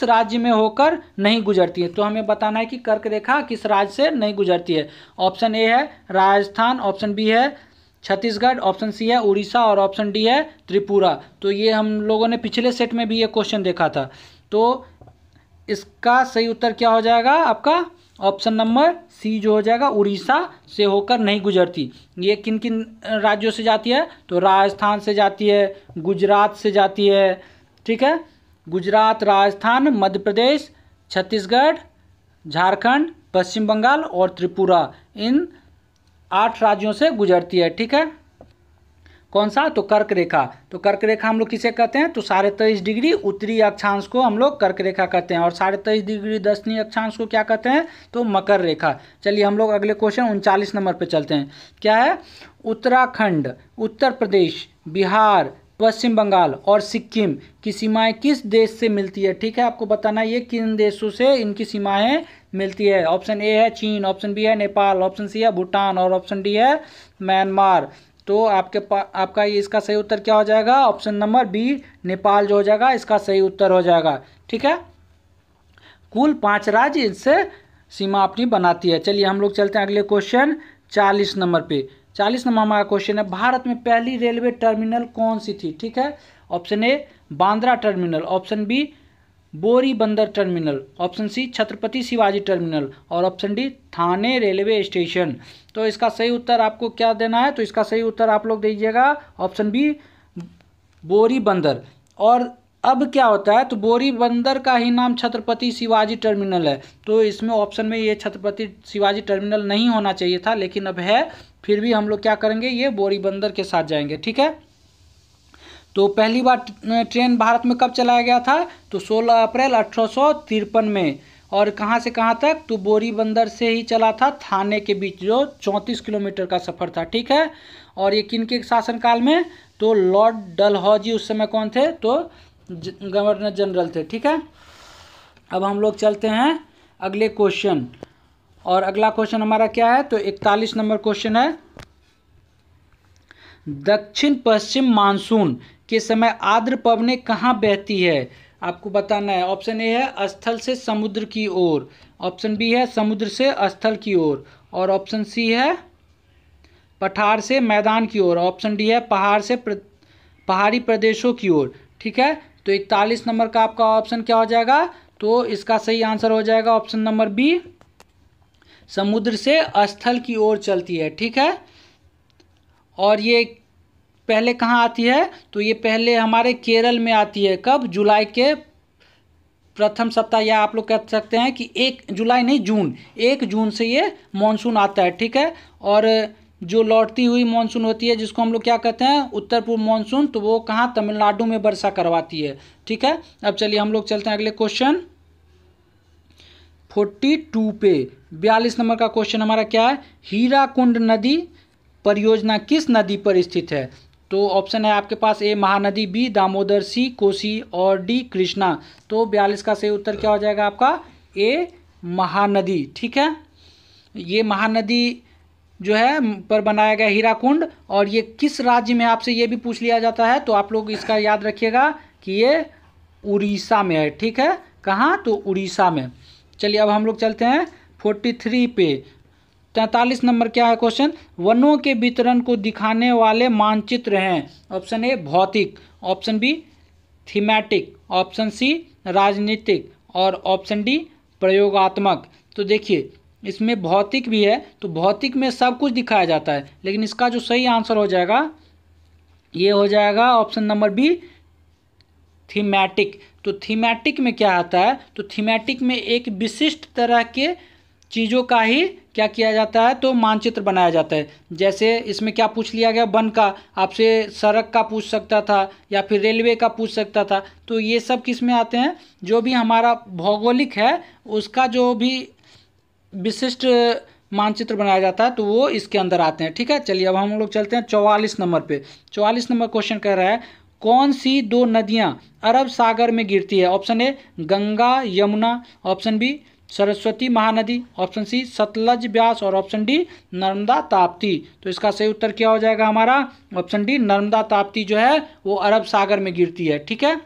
राज्य में होकर नहीं गुजरती है? तो हमें बताना है कि कर्क रेखा किस राज्य से नहीं गुजरती है। ऑप्शन ए है राजस्थान, ऑप्शन बी है छत्तीसगढ़, ऑप्शन सी है उड़ीसा और ऑप्शन डी है त्रिपुरा। तो ये हम लोगों ने पिछले सेट में भी ये क्वेश्चन देखा था। तो इसका सही उत्तर क्या हो जाएगा आपका? ऑप्शन नंबर सी जो हो जाएगा उड़ीसा से होकर नहीं गुजरती। ये किन किन राज्यों से जाती है? तो राजस्थान से जाती है, गुजरात से जाती है, ठीक है। गुजरात, राजस्थान, मध्य प्रदेश, छत्तीसगढ़, झारखंड, पश्चिम बंगाल और त्रिपुरा, इन 8 राज्यों से गुजरती है, ठीक है। कौन सा? तो कर्क रेखा। तो कर्क रेखा हम लोग किसे कहते हैं? तो 23.5 डिग्री उत्तरी अक्षांश को हम लोग कर्क रेखा कहते हैं। और 23.5 डिग्री दक्षिणी अक्षांश को क्या कहते हैं? तो मकर रेखा। चलिए हम लोग अगले क्वेश्चन 39 नंबर पे चलते हैं। क्या है? उत्तराखंड, उत्तर प्रदेश, बिहार, पश्चिम बंगाल और सिक्किम की सीमाएं किस देश से मिलती है? ठीक है, आपको बताना ये किन देशों से इनकी सीमाएं मिलती है। ऑप्शन ए है चीन, ऑप्शन बी है नेपाल, ऑप्शन सी है भूटान और ऑप्शन डी है म्यांमार। तो आपका ये इसका सही उत्तर क्या हो जाएगा? ऑप्शन नंबर बी नेपाल जो हो जाएगा इसका सही उत्तर हो जाएगा, ठीक है। कुल 5 राज्य इससे सीमा अपनी बनाती है। चलिए हम लोग चलते हैं अगले क्वेश्चन 40 नंबर पे। 40 नंबर हमारा क्वेश्चन है, भारत में पहली रेलवे टर्मिनल कौन सी थी? ठीक है, option A Bandra terminal, option B Bori Bunder terminal, option C Chhatrapati Shivaji terminal और option D Thane railway station. तो इसका सही उत्तर आपको क्या देना है? तो इसका सही उत्तर आप लोग दीजिएगा ऑप्शन बी बोरी बंदर। और अब क्या होता है? तो बोरी बंदर का ही नाम छत्रपति शिवाजी टर्मिनल है, तो इसमें ऑप्शन में ये छत्रपति शिवाजी टर्मिनल नहीं होना चाहिए था, लेकिन अब है। फिर भी हम लोग क्या करेंगे? ये बोरी बंदर के साथ जाएंगे, ठीक है। तो पहली बार ट्रेन भारत में कब चलाया गया था? तो 16 अप्रैल 1853 में। और कहाँ से कहाँ तक? तो बोरी बंदर से ही चला था थाने के बीच, जो 34 किलोमीटर का सफ़र था, ठीक है। और ये किन के शासनकाल में? तो लॉर्ड डलहौजी उस समय कौन थे? तो गवर्नर जनरल थे, ठीक है। अब हम लोग चलते हैं अगले क्वेश्चन। और अगला क्वेश्चन हमारा क्या है? तो 41 नंबर क्वेश्चन है, दक्षिण पश्चिम मानसून के समय आर्द्र पवनें कहाँ बहती है? आपको बताना है। ऑप्शन ए है स्थल से समुद्र की ओर, ऑप्शन बी है समुद्र से स्थल की ओर और ऑप्शन सी है पठार से मैदान की ओर, ऑप्शन डी है पहाड़ से पहाड़ी प्रदेशों की ओर, ठीक है। तो 41 नंबर का आपका ऑप्शन क्या हो जाएगा? तो इसका सही आंसर हो जाएगा ऑप्शन नंबर बी, समुद्र से स्थल की ओर चलती है। ठीक है, और ये पहले कहाँ आती है, तो ये पहले हमारे केरल में आती है। कब, जुलाई के प्रथम सप्ताह, या आप लोग कह सकते हैं कि 1 जुलाई नहीं, जून, 1 जून से ये मानसून आता है। ठीक है, और जो लौटती हुई मानसून होती है जिसको हम लोग क्या कहते हैं, उत्तर पूर्व मानसून, तो वो कहाँ, तमिलनाडु में वर्षा करवाती है। ठीक है, अब चलिए हम लोग चलते हैं अगले क्वेश्चन 42 पे। 42 नंबर का क्वेश्चन हमारा क्या है, हीराकुंड नदी परियोजना किस नदी पर स्थित है। तो ऑप्शन है आपके पास, ए महानदी, बी दामोदर, सी कोसी और डी कृष्णा। तो 42 का सही उत्तर क्या हो जाएगा आपका, ए महानदी। ठीक है, ये महानदी जो है पर बनाया गया हीराकुंड, और ये किस राज्य में, आपसे ये भी पूछ लिया जाता है, तो आप लोग इसका याद रखिएगा कि ये उड़ीसा में है। ठीक है, कहाँ, तो उड़ीसा में। चलिए अब हम लोग चलते हैं 43 पे। 43 नंबर क्या है क्वेश्चन, वनों के वितरण को दिखाने वाले मानचित्र हैं। ऑप्शन ए भौतिक, option B thematic, option C राजनीतिक और ऑप्शन डी प्रयोगात्मक। तो देखिए इसमें भौतिक भी है, तो भौतिक में सब कुछ दिखाया जाता है, लेकिन इसका जो सही आंसर हो जाएगा ये हो जाएगा ऑप्शन नंबर बी थीमेटिक। तो थीमेटिक में क्या आता है, तो थीमेटिक में एक विशिष्ट तरह के चीज़ों का ही क्या किया जाता है, तो मानचित्र बनाया जाता है। जैसे इसमें क्या पूछ लिया गया, वन का, आपसे सड़क का पूछ सकता था या फिर रेलवे का पूछ सकता था। तो ये सब किस में आते हैं, जो भी हमारा भौगोलिक है उसका जो भी विशिष्ट मानचित्र बनाया जाता है, तो वो इसके अंदर आते हैं। ठीक है, चलिए अब हम लोग चलते हैं 44 नंबर पे। 44 नंबर क्वेश्चन कह रहा है, कौन सी 2 नदियां अरब सागर में गिरती है। Option A Ganga Yamuna, option B Saraswati Mahanadi, option C Sutlej Beas और ऑप्शन डी नर्मदा ताप्ती। तो इसका सही उत्तर क्या हो जाएगा हमारा, ऑप्शन डी नर्मदा ताप्ती जो है वो अरब सागर में गिरती है। ठीक है,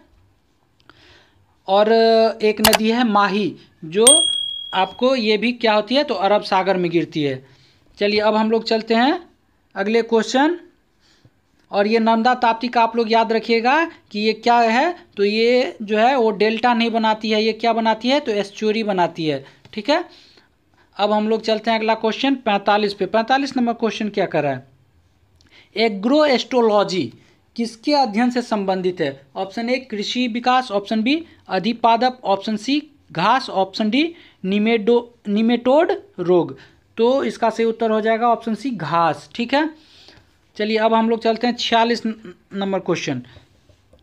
और एक नदी है माही, जो आपको ये भी क्या होती है, तो अरब सागर में गिरती है। चलिए अब हम लोग चलते हैं अगले क्वेश्चन, और ये नर्मदा ताप्ती का आप लोग याद रखिएगा कि ये क्या है, तो ये जो है वो डेल्टा नहीं बनाती है, ये क्या बनाती है, तो एस्चुरी बनाती है। ठीक है, अब हम लोग चलते हैं अगला क्वेश्चन 45 पे। 45 नंबर क्वेश्चन क्या कर रहा है, एग्रो एस्ट्रोलॉजी किसके अध्ययन से संबंधित है। ऑप्शन ए कृषि विकास, ऑप्शन बी अधिपादप, ऑप्शन सी घास, ऑप्शन डी निमेटोड रोग। तो इसका सही उत्तर हो जाएगा ऑप्शन सी घास। ठीक है, चलिए अब हम लोग चलते हैं 46 नंबर क्वेश्चन।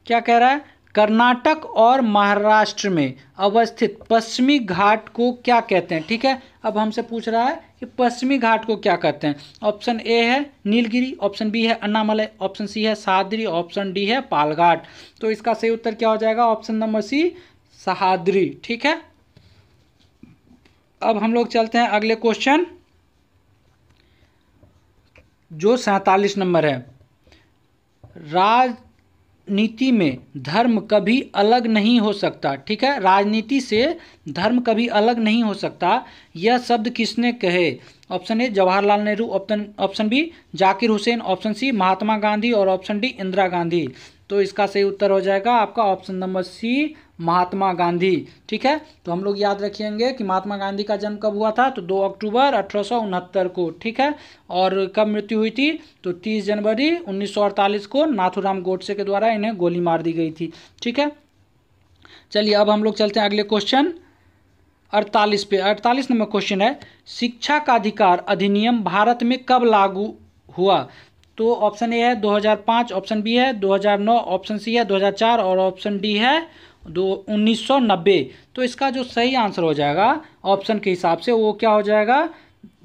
क्या कह रहा है, कर्नाटक और महाराष्ट्र में अवस्थित पश्चिमी घाट को क्या कहते हैं। ठीक है, अब हमसे पूछ रहा है कि पश्चिमी घाट को क्या कहते हैं। ऑप्शन ए है नीलगिरी, ऑप्शन बी है अन्नामलई, ऑप्शन सी है सह्याद्री, ऑप्शन डी है पालघाट। तो इसका सही उत्तर क्या हो जाएगा, ऑप्शन नंबर सी सह्याद्री। ठीक है, अब हम लोग चलते हैं अगले क्वेश्चन जो 47 नंबर है, राजनीति में धर्म कभी अलग नहीं हो सकता। ठीक है, राजनीति से धर्म कभी अलग नहीं हो सकता, यह शब्द किसने कहे। Option A Jawaharlal Nehru, option B Zakir Hussain, option C Mahatma Gandhi और ऑप्शन डी इंदिरा गांधी। तो इसका सही उत्तर हो जाएगा आपका option number C Mahatma Gandhi. ठीक है, तो हम लोग याद रखेंगे कि महात्मा गांधी का जन्म कब हुआ था, तो 2 अक्टूबर 1869 को। ठीक है, और कब मृत्यु हुई थी, तो 30 जनवरी 1948 को नाथूराम गोडसे के द्वारा इन्हें गोली मार दी गई थी। ठीक है, चलिए अब हम लोग चलते हैं अगले क्वेश्चन 48 पे। 48 नंबर क्वेश्चन है, शिक्षा का अधिकार अधिनियम भारत में कब लागू हुआ। तो ऑप्शन ए है 2005, ऑप्शन बी है 2009, ऑप्शन सी है 2004 और ऑप्शन डी है 1990। तो इसका जो सही आंसर हो जाएगा ऑप्शन के हिसाब से वो क्या हो जाएगा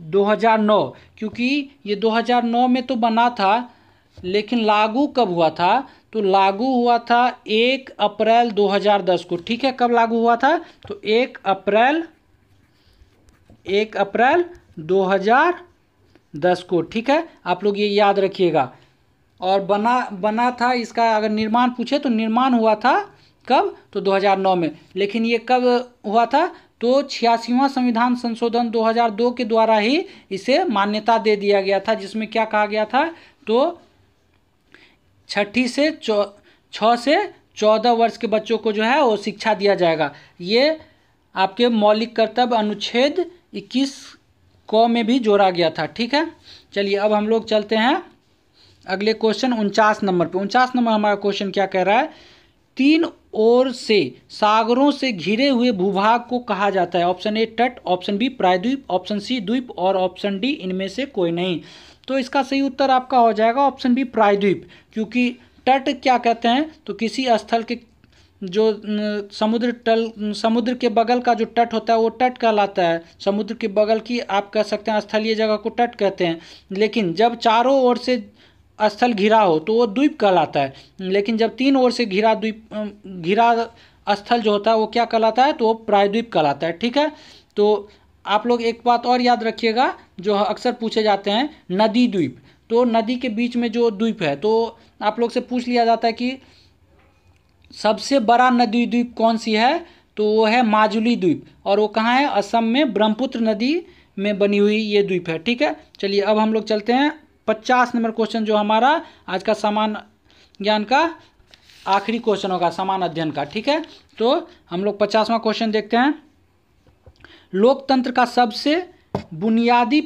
2009, क्योंकि ये 2009 में तो बना था, लेकिन लागू कब हुआ था, तो लागू हुआ था 1 अप्रैल 2010 को। ठीक है, कब लागू हुआ था, तो 1 अप्रैल 2010 को। ठीक है, आप लोग ये याद रखिएगा। और बना था इसका, अगर निर्माण पूछे तो निर्माण हुआ था कब, तो 2009 में। लेकिन ये कब हुआ था, तो 86वां संविधान संशोधन 2002 के द्वारा ही इसे मान्यता दे दिया गया था, जिसमें क्या कहा गया था, तो 6 से 14 वर्ष के बच्चों को जो है वो शिक्षा दिया जाएगा। ये आपके मौलिक कर्तव्य अनुच्छेद 21 क में भी जोड़ा गया था। ठीक है, चलिए अब हम लोग चलते हैं अगले क्वेश्चन 49 नंबर पे। 49 नंबर हमारा क्वेश्चन क्या कह रहा है, तीन ओर से सागरों से घिरे हुए भूभाग को कहा जाता है। ऑप्शन ए तट, ऑप्शन बी प्रायद्वीप, ऑप्शन सी द्वीप और ऑप्शन डी इनमें से कोई नहीं। तो इसका सही उत्तर आपका हो जाएगा ऑप्शन बी प्रायद्वीप, क्योंकि तट क्या कहते हैं, तो किसी स्थल के जो समुद्र के बगल का जो तट होता है वो तट कहलाता है। समुद्र के बगल की आप कह सकते हैं स्थलीय जगह को तट कहते हैं, लेकिन जब चारों ओर से स्थल घिरा हो तो वो द्वीप कहलाता है। लेकिन जब तीन ओर से घिरा स्थल जो होता है वो क्या कहलाता है, तो वो प्रायद्वीप कहलाता है। ठीक है, तो आप लोग एक बात और याद रखिएगा जो अक्सर पूछे जाते हैं, नदी द्वीप, तो नदी के बीच में जो द्वीप है, तो आप लोग से पूछ लिया जाता है कि सबसे बड़ा नदी द्वीप कौन सी है, तो वो है माजुली द्वीप, और वो कहाँ है, असम में ब्रह्मपुत्र नदी में बनी हुई ये द्वीप है। ठीक है, चलिए अब हम लोग चलते हैं 50 नंबर क्वेश्चन जो हमारा आज का समान ज्ञान का आखिरी क्वेश्चन होगा, समान अध्ययन का। ठीक है, तो हम लोग 50वां क्वेश्चन देखते हैं। लोकतंत्र का सबसे बुनियादी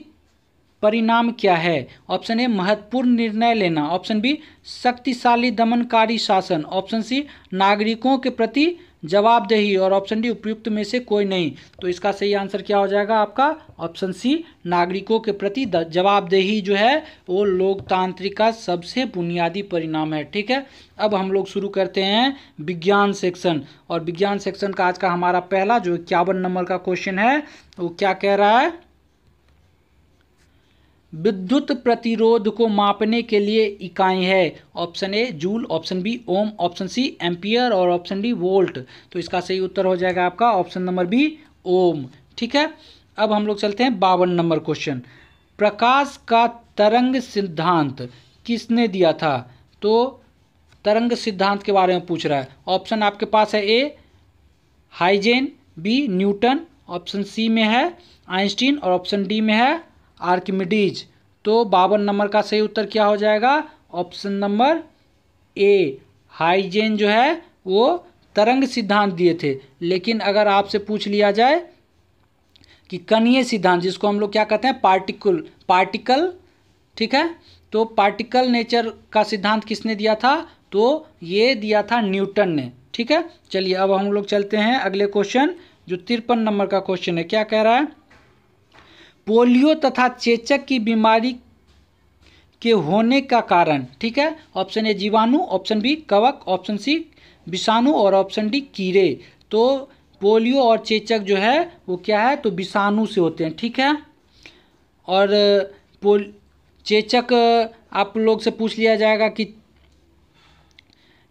परिणाम क्या है? ऑप्शन ए महत्वपूर्ण निर्णय लेना, ऑप्शन बी शक्तिशाली दमनकारी शासन, ऑप्शन सी नागरिकों के प्रति जवाबदेही और ऑप्शन डी उपयुक्त में से कोई नहीं। तो इसका सही आंसर क्या हो जाएगा आपका ऑप्शन सी नागरिकों के प्रति जवाबदेही जो है वो लोकतांत्रिक का सबसे बुनियादी परिणाम है। ठीक है, अब हम लोग शुरू करते हैं विज्ञान सेक्शन, और विज्ञान सेक्शन का आज का हमारा पहला जो 51 नंबर का क्वेश्चन है वो क्या कह रहा है, विद्युत प्रतिरोध को मापने के लिए इकाई है। Option A joule, option B ohm, option C ampere और ऑप्शन डी वोल्ट। तो इसका सही उत्तर हो जाएगा आपका ऑप्शन नंबर बी ओम। ठीक है, अब हम लोग चलते हैं 52 नंबर क्वेश्चन। प्रकाश का तरंग सिद्धांत किसने दिया था? तो तरंग सिद्धांत के बारे में पूछ रहा है। ऑप्शन आपके पास है A Huygens, B Newton, option C में है आइंस्टीन और ऑप्शन डी में है आर्किमिडीज। तो 52 नंबर का सही उत्तर क्या हो जाएगा ऑप्शन नंबर ए हाइजेन जो है वो तरंग सिद्धांत दिए थे। लेकिन अगर आपसे पूछ लिया जाए कि कणीय सिद्धांत, जिसको हम लोग क्या कहते हैं पार्टिकल, ठीक है, तो पार्टिकल नेचर का सिद्धांत किसने दिया था? तो ये दिया था न्यूटन ने। ठीक है, चलिए अब हम लोग चलते हैं अगले क्वेश्चन जो 53 नंबर का क्वेश्चन है। क्या कह रहा है, पोलियो तथा चेचक की बीमारी के होने का कारण? ठीक है, ऑप्शन ए जीवाणु, ऑप्शन बी कवक, ऑप्शन सी विषाणु और ऑप्शन डी कीड़े। तो पोलियो और चेचक जो है वो क्या है, तो विषाणु से होते हैं। ठीक है, और चेचक आप लोग से पूछ लिया जाएगा कि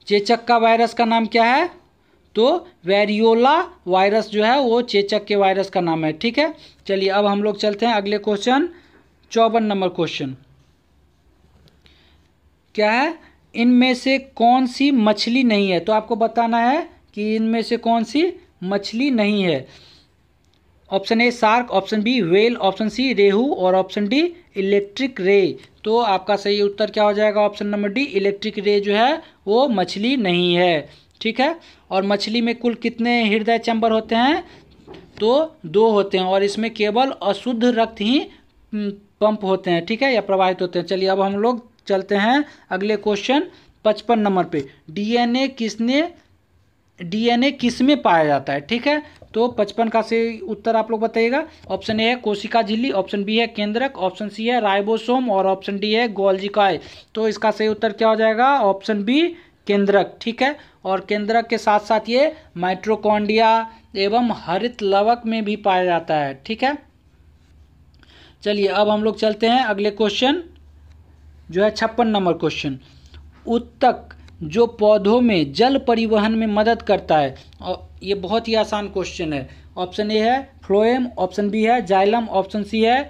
चेचक का वायरस का नाम क्या है, तो वेरियोला वायरस जो है वो चेचक के वायरस का नाम है। ठीक है, चलिए अब हम लोग चलते हैं अगले क्वेश्चन 54 नंबर क्वेश्चन। क्या है, इनमें से कौन सी मछली नहीं है? तो आपको बताना है कि इनमें से कौन सी मछली नहीं है। Option A shark, option B whale, option C रेहू और ऑप्शन डी इलेक्ट्रिक रे। तो आपका सही उत्तर क्या हो जाएगा option number D electric ray जो है वो मछली नहीं है। ठीक है, और मछली में कुल कितने हृदय चैम्बर होते हैं? तो 2 होते हैं, और इसमें केवल अशुद्ध रक्त ही पंप होते हैं। ठीक है, या प्रवाहित होते हैं। चलिए अब हम लोग चलते हैं अगले क्वेश्चन 55 नंबर पे। डीएनए किस में पाया जाता है? ठीक है, तो 55 का सही उत्तर आप लोग बताइएगा। ऑप्शन ए है कोशिका झिल्ली, ऑप्शन बी है केंद्रक, ऑप्शन सी है राइबोसोम और ऑप्शन डी है गोल्गी काई। तो इसका सही उत्तर क्या हो जाएगा ऑप्शन बी केंद्रक। ठीक है, और केंद्रक के साथ साथ ये माइटोकॉन्ड्रिया एवं हरित लवक में भी पाया जाता है। ठीक है, चलिए अब हम लोग चलते हैं अगले क्वेश्चन जो है 56 नंबर क्वेश्चन। उत्तक जो पौधों में जल परिवहन में मदद करता है, और ये बहुत ही आसान क्वेश्चन है। ऑप्शन ए है फ्लोएम, ऑप्शन बी है जाइलम, ऑप्शन सी है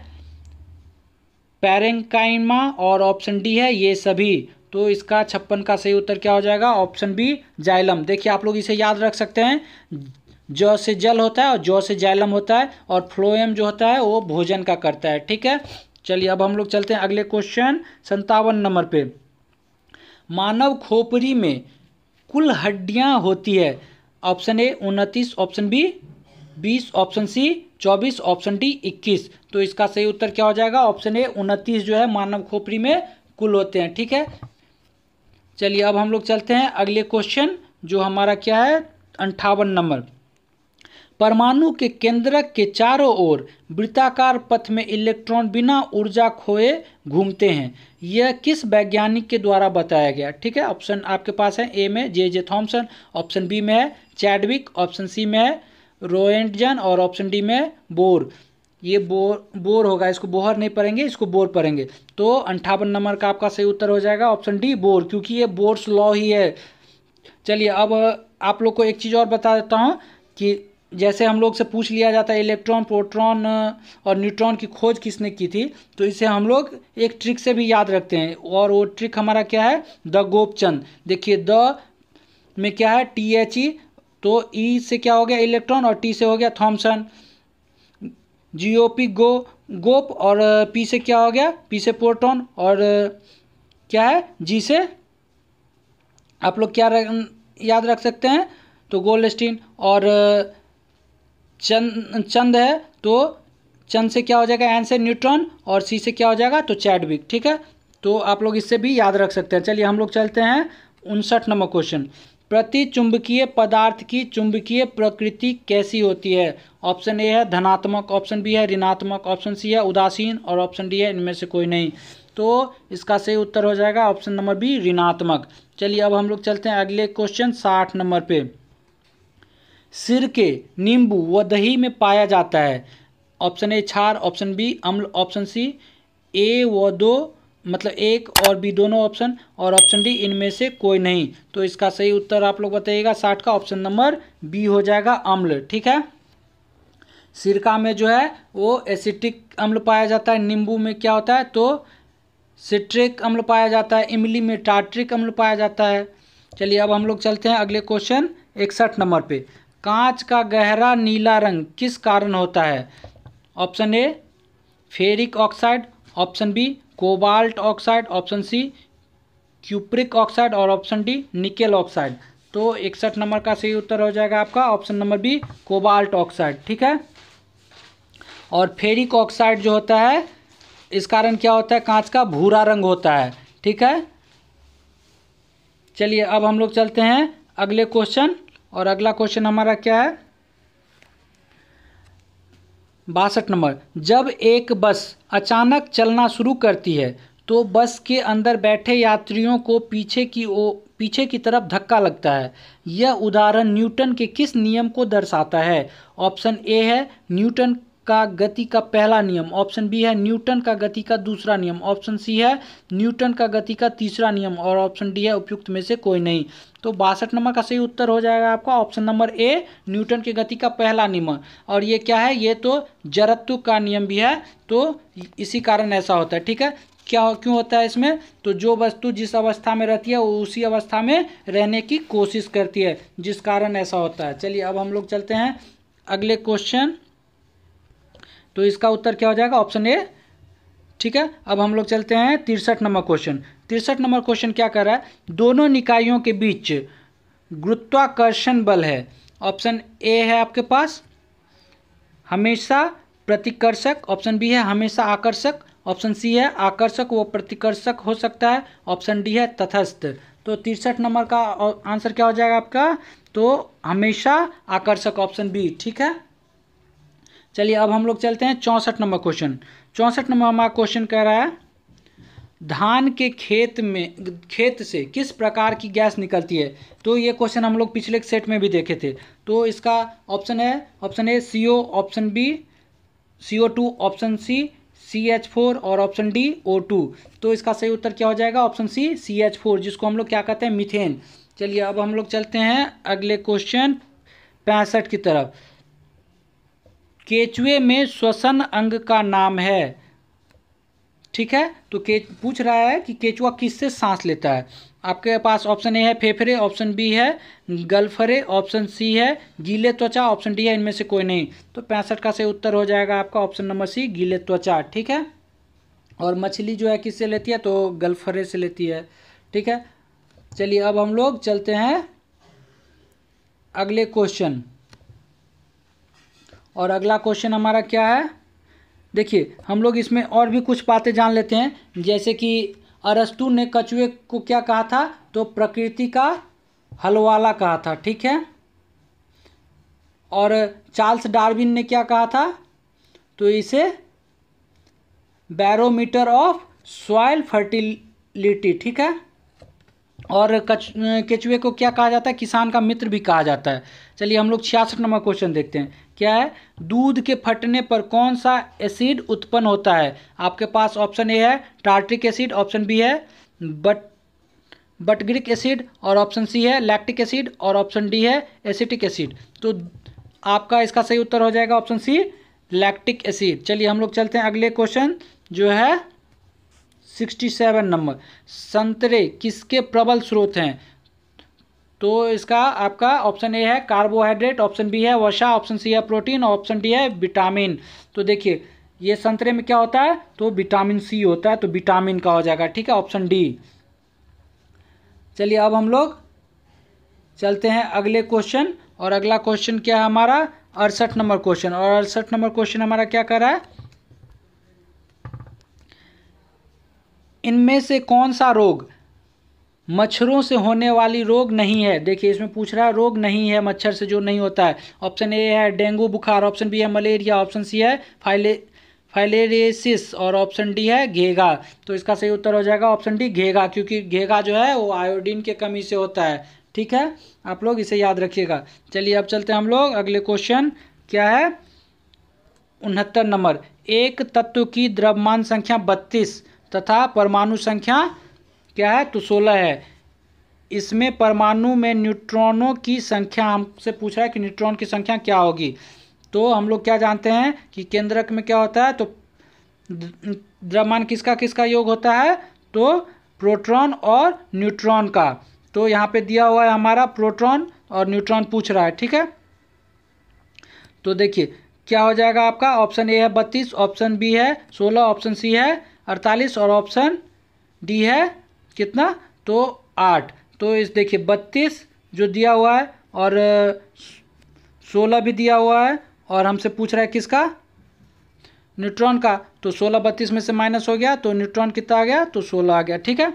पैरेंकाइमा और ऑप्शन डी है ये सभी। तो इसका 56 का सही उत्तर क्या हो जाएगा ऑप्शन बी जाइलम। देखिए आप लोग इसे याद रख सकते हैं, जौ से जल होता है और जौ से जाइलम होता है, और फ्लोएम जो होता है वो भोजन का करता है। ठीक है, चलिए अब हम लोग चलते हैं अगले क्वेश्चन 57 नंबर पे। मानव खोपड़ी में कुल हड्डियां होती है? Option A 29, option B 20, option C 24, option D 21। तो इसका सही उत्तर क्या हो जाएगा? ऑप्शन ए 29 जो है मानव खोपड़ी में कुल होते हैं। ठीक है, चलिए अब हम लोग चलते हैं अगले क्वेश्चन, जो हमारा क्या है 58 नंबर। परमाणु के केंद्रक के चारों ओर वृत्ताकार पथ में इलेक्ट्रॉन बिना ऊर्जा खोए घूमते हैं, यह किस वैज्ञानिक के द्वारा बताया गया? ठीक है, ऑप्शन आपके पास है, ए में जे थॉमसन, ऑप्शन बी में है चैडविक, ऑप्शन सी में है रोएंटजन और ऑप्शन डी में बोर। ये बोर होगा, इसको बोहर नहीं पढ़ेंगे, इसको बोर पढ़ेंगे। तो 58 नंबर का आपका सही उत्तर हो जाएगा ऑप्शन डी बोर, क्योंकि ये बोर्स लॉ ही है। चलिए अब आप लोग को एक चीज़ और बता देता हूँ कि जैसे हम लोग से पूछ लिया जाता है इलेक्ट्रॉन, प्रोटॉन और न्यूट्रॉन की खोज किसने की थी, तो इसे हम लोग एक ट्रिक से भी याद रखते हैं, और वो ट्रिक हमारा क्या है? द गोपचंद। देखिए द में क्या है? THE, तो ई से क्या हो गया? इलेक्ट्रॉन, और टी से हो गया थॉमसन। GOP गोप, और पी से क्या हो गया? पी से प्रोटॉन, और क्या है जी से आप लोग क्या याद रख सकते हैं? तो गोल्डस्टीन, और चंद है तो चंद से क्या हो जाएगा? एन से न्यूट्रॉन, और सी से क्या हो जाएगा? तो चैडविक। ठीक है, तो आप लोग इससे भी याद रख सकते हैं। चलिए हम लोग चलते हैं 59 नंबर क्वेश्चन। प्रति चुंबकीय पदार्थ की चुंबकीय प्रकृति कैसी होती है? ऑप्शन ए है धनात्मक, ऑप्शन बी है ऋणात्मक, ऑप्शन सी है उदासीन, और ऑप्शन डी है इनमें से कोई नहीं। तो इसका सही उत्तर हो जाएगा ऑप्शन नंबर बी ऋणात्मक। चलिए अब हम लोग चलते हैं अगले क्वेश्चन 60 नंबर पे। सिरके, नींबू व दही में पाया जाता है। ऑप्शन ए क्षार, ऑप्शन बी अम्ल, ऑप्शन सी ए व दो मतलब एक और बी दोनों ऑप्शन, और ऑप्शन डी इनमें से कोई नहीं। तो इसका सही उत्तर आप लोग बताइएगा 60 का ऑप्शन नंबर बी हो जाएगा अम्ल। ठीक है, सिरका में जो है वो एसिटिक अम्ल पाया जाता है, नींबू में क्या होता है? तो सिट्रिक अम्ल पाया जाता है, इमली में टार्ट्रिक अम्ल पाया जाता है। चलिए अब हम लोग चलते हैं अगले क्वेश्चन 61 नंबर पे। कांच का गहरा नीला रंग किस कारण होता है? Option A ferric oxide, option B cobalt oxide, option C cupric oxide, और ऑप्शन डी निकेल ऑक्साइड। तो 61 नंबर का सही उत्तर हो जाएगा आपका option number B cobalt oxide. ठीक है, और फेरिक ऑक्साइड जो होता है इस कारण क्या होता है? कांच का भूरा रंग होता है। ठीक है, चलिए अब हम लोग चलते हैं अगले क्वेश्चन, और अगला क्वेश्चन हमारा क्या है 62 नंबर। जब एक बस अचानक चलना शुरू करती है तो बस के अंदर बैठे यात्रियों को पीछे की तरफ धक्का लगता है, यह उदाहरण न्यूटन के किस नियम को दर्शाता है? ऑप्शन ए है न्यूटन का गति का पहला नियम, ऑप्शन बी है न्यूटन का गति का दूसरा नियम, ऑप्शन सी है न्यूटन का गति का तीसरा नियम, और ऑप्शन डी है उपयुक्त में से कोई नहीं। तो 62 नंबर का सही उत्तर हो जाएगा आपका ऑप्शन नंबर ए न्यूटन की गति का पहला नियम। और ये क्या है? ये तो जड़त्व का नियम भी है, तो इसी कारण ऐसा होता है। ठीक है, क्यों होता है इसमें? तो जो वस्तु जिस अवस्था में रहती है वो उसी अवस्था में रहने की कोशिश करती है, जिस कारण ऐसा होता है। चलिए अब हम लोग चलते हैं अगले क्वेश्चन, तो इसका उत्तर क्या हो जाएगा? Option A. ठीक है, अब हम लोग चलते हैं 63 नंबर क्वेश्चन। 63 नंबर क्वेश्चन क्या कर रहा है? दोनों निकायों के बीच गुरुत्वाकर्षण बल है। ऑप्शन ए है आपके पास हमेशा प्रतिकर्षक, ऑप्शन बी है हमेशा आकर्षक, ऑप्शन सी है आकर्षक व प्रतिकर्षक हो सकता है, ऑप्शन डी है तटस्थ। तो 63 नंबर का आंसर क्या हो जाएगा आपका? तो हमेशा आकर्षक, ऑप्शन बी। ठीक है, चलिए अब हम लोग चलते हैं 64 नंबर क्वेश्चन। 64 नंबर हमारा क्वेश्चन कह रहा है धान के खेत से किस प्रकार की गैस निकलती है? तो ये क्वेश्चन हम लोग पिछले सेट में भी देखे थे। तो इसका ऑप्शन है option A CO, option B CO2, option C CH4, और ऑप्शन डी O2। तो इसका सही उत्तर क्या हो जाएगा? ऑप्शन सी CH4, जिसको हम लोग क्या कहते हैं? मीथेन। चलिए अब हम लोग चलते हैं अगले क्वेश्चन 65 की तरफ। केचुए में श्वसन अंग का नाम है। ठीक है, तो पूछ रहा है कि केचुआ किससे सांस लेता है? आपके पास ऑप्शन ए है फेफड़े, ऑप्शन बी है गलफरे, ऑप्शन सी है गीले त्वचा, ऑप्शन डी है इनमें से कोई नहीं। तो 65 का सही उत्तर हो जाएगा आपका ऑप्शन नंबर सी गीले त्वचा। ठीक है, और मछली जो है किससे लेती है? तो गलफरे से लेती है। ठीक है, चलिए अब हम लोग चलते हैं अगले क्वेश्चन। और अगला क्वेश्चन हमारा क्या है, देखिए हम लोग इसमें और भी कुछ बातें जान लेते हैं। जैसे कि अरस्तु ने कछुए को क्या कहा था, तो प्रकृति का हलवाला कहा था, ठीक है। और चार्ल्स डार्विन ने क्या कहा था, तो इसे बैरोमीटर ऑफ सॉइल फर्टिलिटी, ठीक है। और केचुए को क्या कहा जाता है, किसान का मित्र भी कहा जाता है। चलिए हम लोग 66 नंबर क्वेश्चन देखते हैं, क्या है, दूध के फटने पर कौन सा एसिड उत्पन्न होता है। आपके पास ऑप्शन ए है टार्ट्रिक एसिड, ऑप्शन बी है बटग्रिक एसिड, और ऑप्शन सी है लैक्टिक एसिड, और ऑप्शन डी है एसिटिक एसिड। तो आपका इसका सही उत्तर हो जाएगा ऑप्शन सी लैक्टिक एसिड। चलिए हम लोग चलते हैं अगले क्वेश्चन जो है 67 नंबर, संतरे किसके प्रबल स्रोत हैं। तो इसका आपका ऑप्शन ए है कार्बोहाइड्रेट, ऑप्शन बी है वसा, ऑप्शन सी है प्रोटीन, ऑप्शन डी है विटामिन। तो देखिए ये संतरे में क्या होता है, तो विटामिन सी होता है, तो विटामिन का हो जाएगा, ठीक है, ऑप्शन डी। चलिए अब हम लोग चलते हैं अगले क्वेश्चन, और अगला क्वेश्चन क्या है हमारा 68 नंबर क्वेश्चन। और 68 नंबर क्वेश्चन हमारा क्या कर रहा है, इनमें से कौन सा रोग मच्छरों से होने वाली रोग नहीं है। देखिए इसमें पूछ रहा है रोग नहीं है मच्छर से जो नहीं होता है। ऑप्शन ए है डेंगू बुखार, ऑप्शन बी है मलेरिया, ऑप्शन सी है फाइलेरियसिस, और ऑप्शन डी है घेगा। तो इसका सही उत्तर हो जाएगा ऑप्शन डी घेगा, क्योंकि घेगा जो है वो आयोडीन के कमी से होता है, ठीक है, आप लोग इसे याद रखिएगा। चलिए अब चलते हैं हम लोग अगले क्वेश्चन, क्या है 69 नंबर, एक तत्व की द्रव्यमान संख्या 32 तथा परमाणु संख्या क्या है, तो 16 है। इसमें परमाणु में न्यूट्रॉनों की संख्या हमसे पूछ रहा है कि न्यूट्रॉन की संख्या क्या होगी। तो हम लोग क्या जानते हैं कि केंद्रक में क्या होता है, तो द्रव्यमान किसका किसका योग होता है, तो प्रोटॉन और न्यूट्रॉन का। तो यहाँ पे दिया हुआ है हमारा प्रोटॉन और न्यूट्रॉन पूछ रहा है, ठीक है। तो देखिए क्या हो जाएगा आपका, ऑप्शन ए है 32, ऑप्शन बी है 16, ऑप्शन सी है 48, और ऑप्शन डी है कितना, तो 8। तो इस देखिए 32 जो दिया हुआ है और 16 भी दिया हुआ है, और हमसे पूछ रहा है किसका, न्यूट्रॉन का। तो 16 32 में से माइनस हो गया, तो न्यूट्रॉन कितना आ गया, तो 16 आ गया, ठीक है।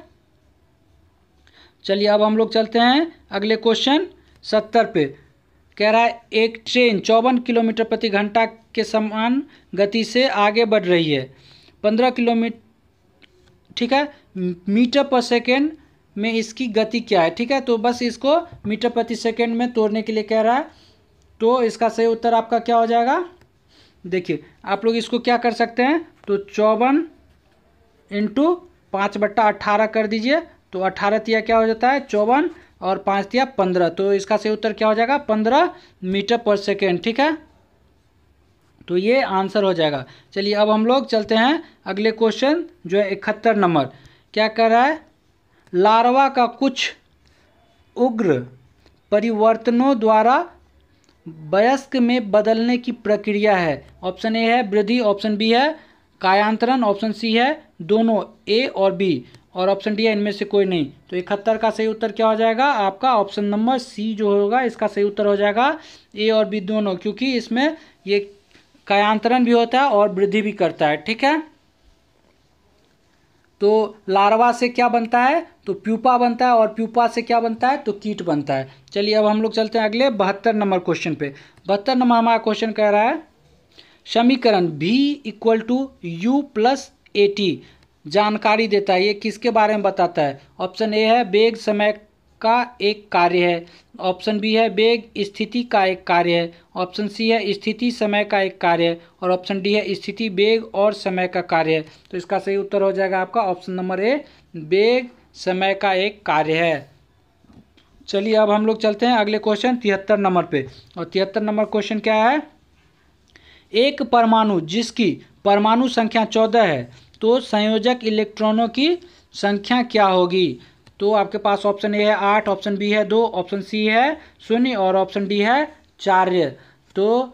चलिए अब हम लोग चलते हैं अगले क्वेश्चन 70 पे। कह रहा है एक ट्रेन 54 किलोमीटर प्रति घंटा के समान गति से आगे बढ़ रही है, 15 किलोमीटर, ठीक है, मीटर पर सेकेंड में इसकी गति क्या है, ठीक है। तो बस इसको मीटर प्रति सेकेंड में तोड़ने के लिए कह रहा है। तो इसका सही उत्तर आपका क्या हो जाएगा, देखिए आप लोग इसको क्या कर सकते हैं, तो 54 इंटू 5/18 कर दीजिए। तो 18 तिया क्या हो जाता है 54, और 5 तिया 15। तो इसका सही उत्तर क्या हो जाएगा 15 मीटर पर सेकेंड, ठीक है। तो ये आंसर हो जाएगा। चलिए अब हम लोग चलते हैं अगले क्वेश्चन जो है 71 नंबर, क्या कर रहा है, लार्वा का कुछ उग्र परिवर्तनों द्वारा वयस्क में बदलने की प्रक्रिया है। ऑप्शन ए है वृद्धि, ऑप्शन बी है कायांतरण, ऑप्शन सी है दोनों ए और बी, और ऑप्शन डी है इनमें से कोई नहीं। तो 71 का सही उत्तर क्या हो जाएगा आपका, ऑप्शन नंबर सी जो होगा इसका सही उत्तर हो जाएगा ए और बी दोनों, क्योंकि इसमें ये कायांतरण भी होता है और वृद्धि भी करता है, ठीक है। तो लार्वा से क्या बनता है, तो प्यूपा बनता है, और प्यूपा से क्या बनता है, तो कीट बनता है। चलिए अब हम लोग चलते हैं अगले 72 नंबर क्वेश्चन पे। 72 नंबर हमारा क्वेश्चन कह रहा है समीकरण V = U + AT जानकारी देता है, ये किसके बारे में बताता है। ऑप्शन ए है वेग समय का एक कार्य है, ऑप्शन बी है वेग स्थिति का एक कार्य है, ऑप्शन सी है स्थिति समय का एक कार्य है, और ऑप्शन डी है स्थिति वेग और समय का कार्य है। तो इसका सही उत्तर हो जाएगा आपका ऑप्शन नंबर ए वेग समय का एक कार्य है। चलिए अब हम लोग चलते हैं अगले क्वेश्चन 73 नंबर पे, और 73 नंबर क्वेश्चन क्या है, एक परमाणु जिसकी परमाणु संख्या 14 है, तो संयोजक इलेक्ट्रॉनों की संख्या क्या होगी। तो आपके पास ऑप्शन ए है 8, ऑप्शन बी है 2, ऑप्शन सी है 0, और ऑप्शन डी है 4। तो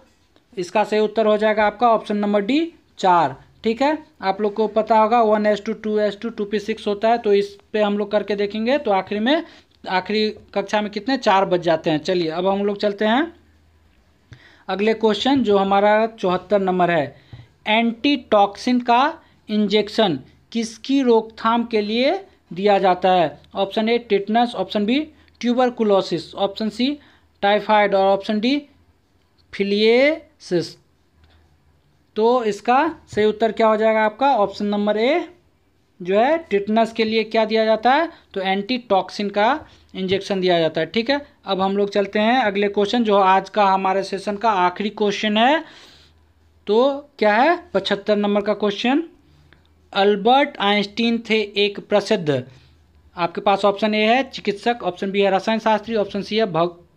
इसका सही उत्तर हो जाएगा आपका ऑप्शन नंबर डी 4, ठीक है। आप लोग को पता होगा 1s2 2s2 2p6 होता है, तो इस पे हम लोग करके देखेंगे। तो आखिरी कक्षा में कितने 4 बच जाते हैं। चलिए अब हम लोग चलते हैं अगले क्वेश्चन जो हमारा 74 नंबर है, एंटीटॉक्सिन का इंजेक्शन किसकी रोकथाम के लिए दिया जाता है? Option A tetanus, option B tuberculosis, option C typhoid और ऑप्शन डी फिलिएसिस। तो इसका सही उत्तर क्या हो जाएगा आपका? ऑप्शन नंबर ए जो है टिटनस के लिए क्या दिया जाता है? तो एंटीटॉक्सिन का इंजेक्शन दिया जाता है। ठीक है, अब हम लोग चलते हैं अगले क्वेश्चन जो आज का हमारे सेशन का आखिरी क्वेश्चन है। तो क्या है 75 नंबर का क्वेश्चन, अल्बर्ट आइंस्टीन थे एक प्रसिद्ध, आपके पास ऑप्शन ए है चिकित्सक, ऑप्शन बी है रसायन शास्त्री, ऑप्शन सी है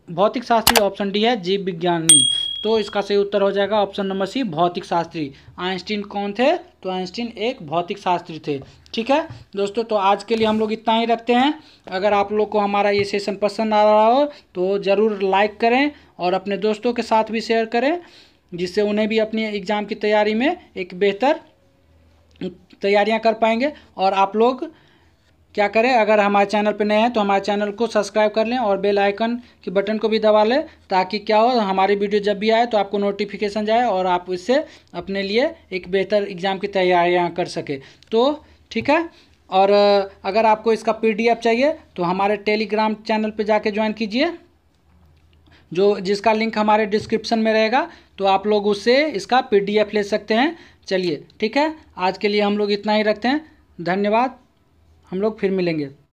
भौतिक शास्त्री, ऑप्शन डी है जीव विज्ञानी। तो इसका सही उत्तर हो जाएगा ऑप्शन नंबर सी भौतिक शास्त्री। आइंस्टीन कौन थे? तो आइंस्टीन एक भौतिक शास्त्री थे। ठीक है दोस्तों, तो आज के लिए हम लोग इतना ही रखते हैं। अगर आप लोग को हमारा ये सेशन पसंद आ रहा हो तो ज़रूर लाइक करें और अपने दोस्तों के साथ भी शेयर करें, जिससे उन्हें भी अपनी एग्ज़ाम की तैयारी में एक बेहतर तैयारियां कर पाएंगे। और आप लोग क्या करें, अगर हमारे चैनल पर नए हैं तो हमारे चैनल को सब्सक्राइब कर लें और बेल आइकन के बटन को भी दबा लें, ताकि क्या हो हमारी वीडियो जब भी आए तो आपको नोटिफिकेशन जाए और आप इससे अपने लिए एक बेहतर एग्ज़ाम की तैयारियां कर सके। तो ठीक है, और अगर आपको इसका PDF चाहिए तो हमारे टेलीग्राम चैनल पर जाके ज्वाइन कीजिए, जिसका लिंक हमारे डिस्क्रिप्शन में रहेगा। तो आप लोग उससे इसका PDF ले सकते हैं। चलिए ठीक है, आज के लिए हम लोग इतना ही रखते हैं। धन्यवाद, हम लोग फिर मिलेंगे।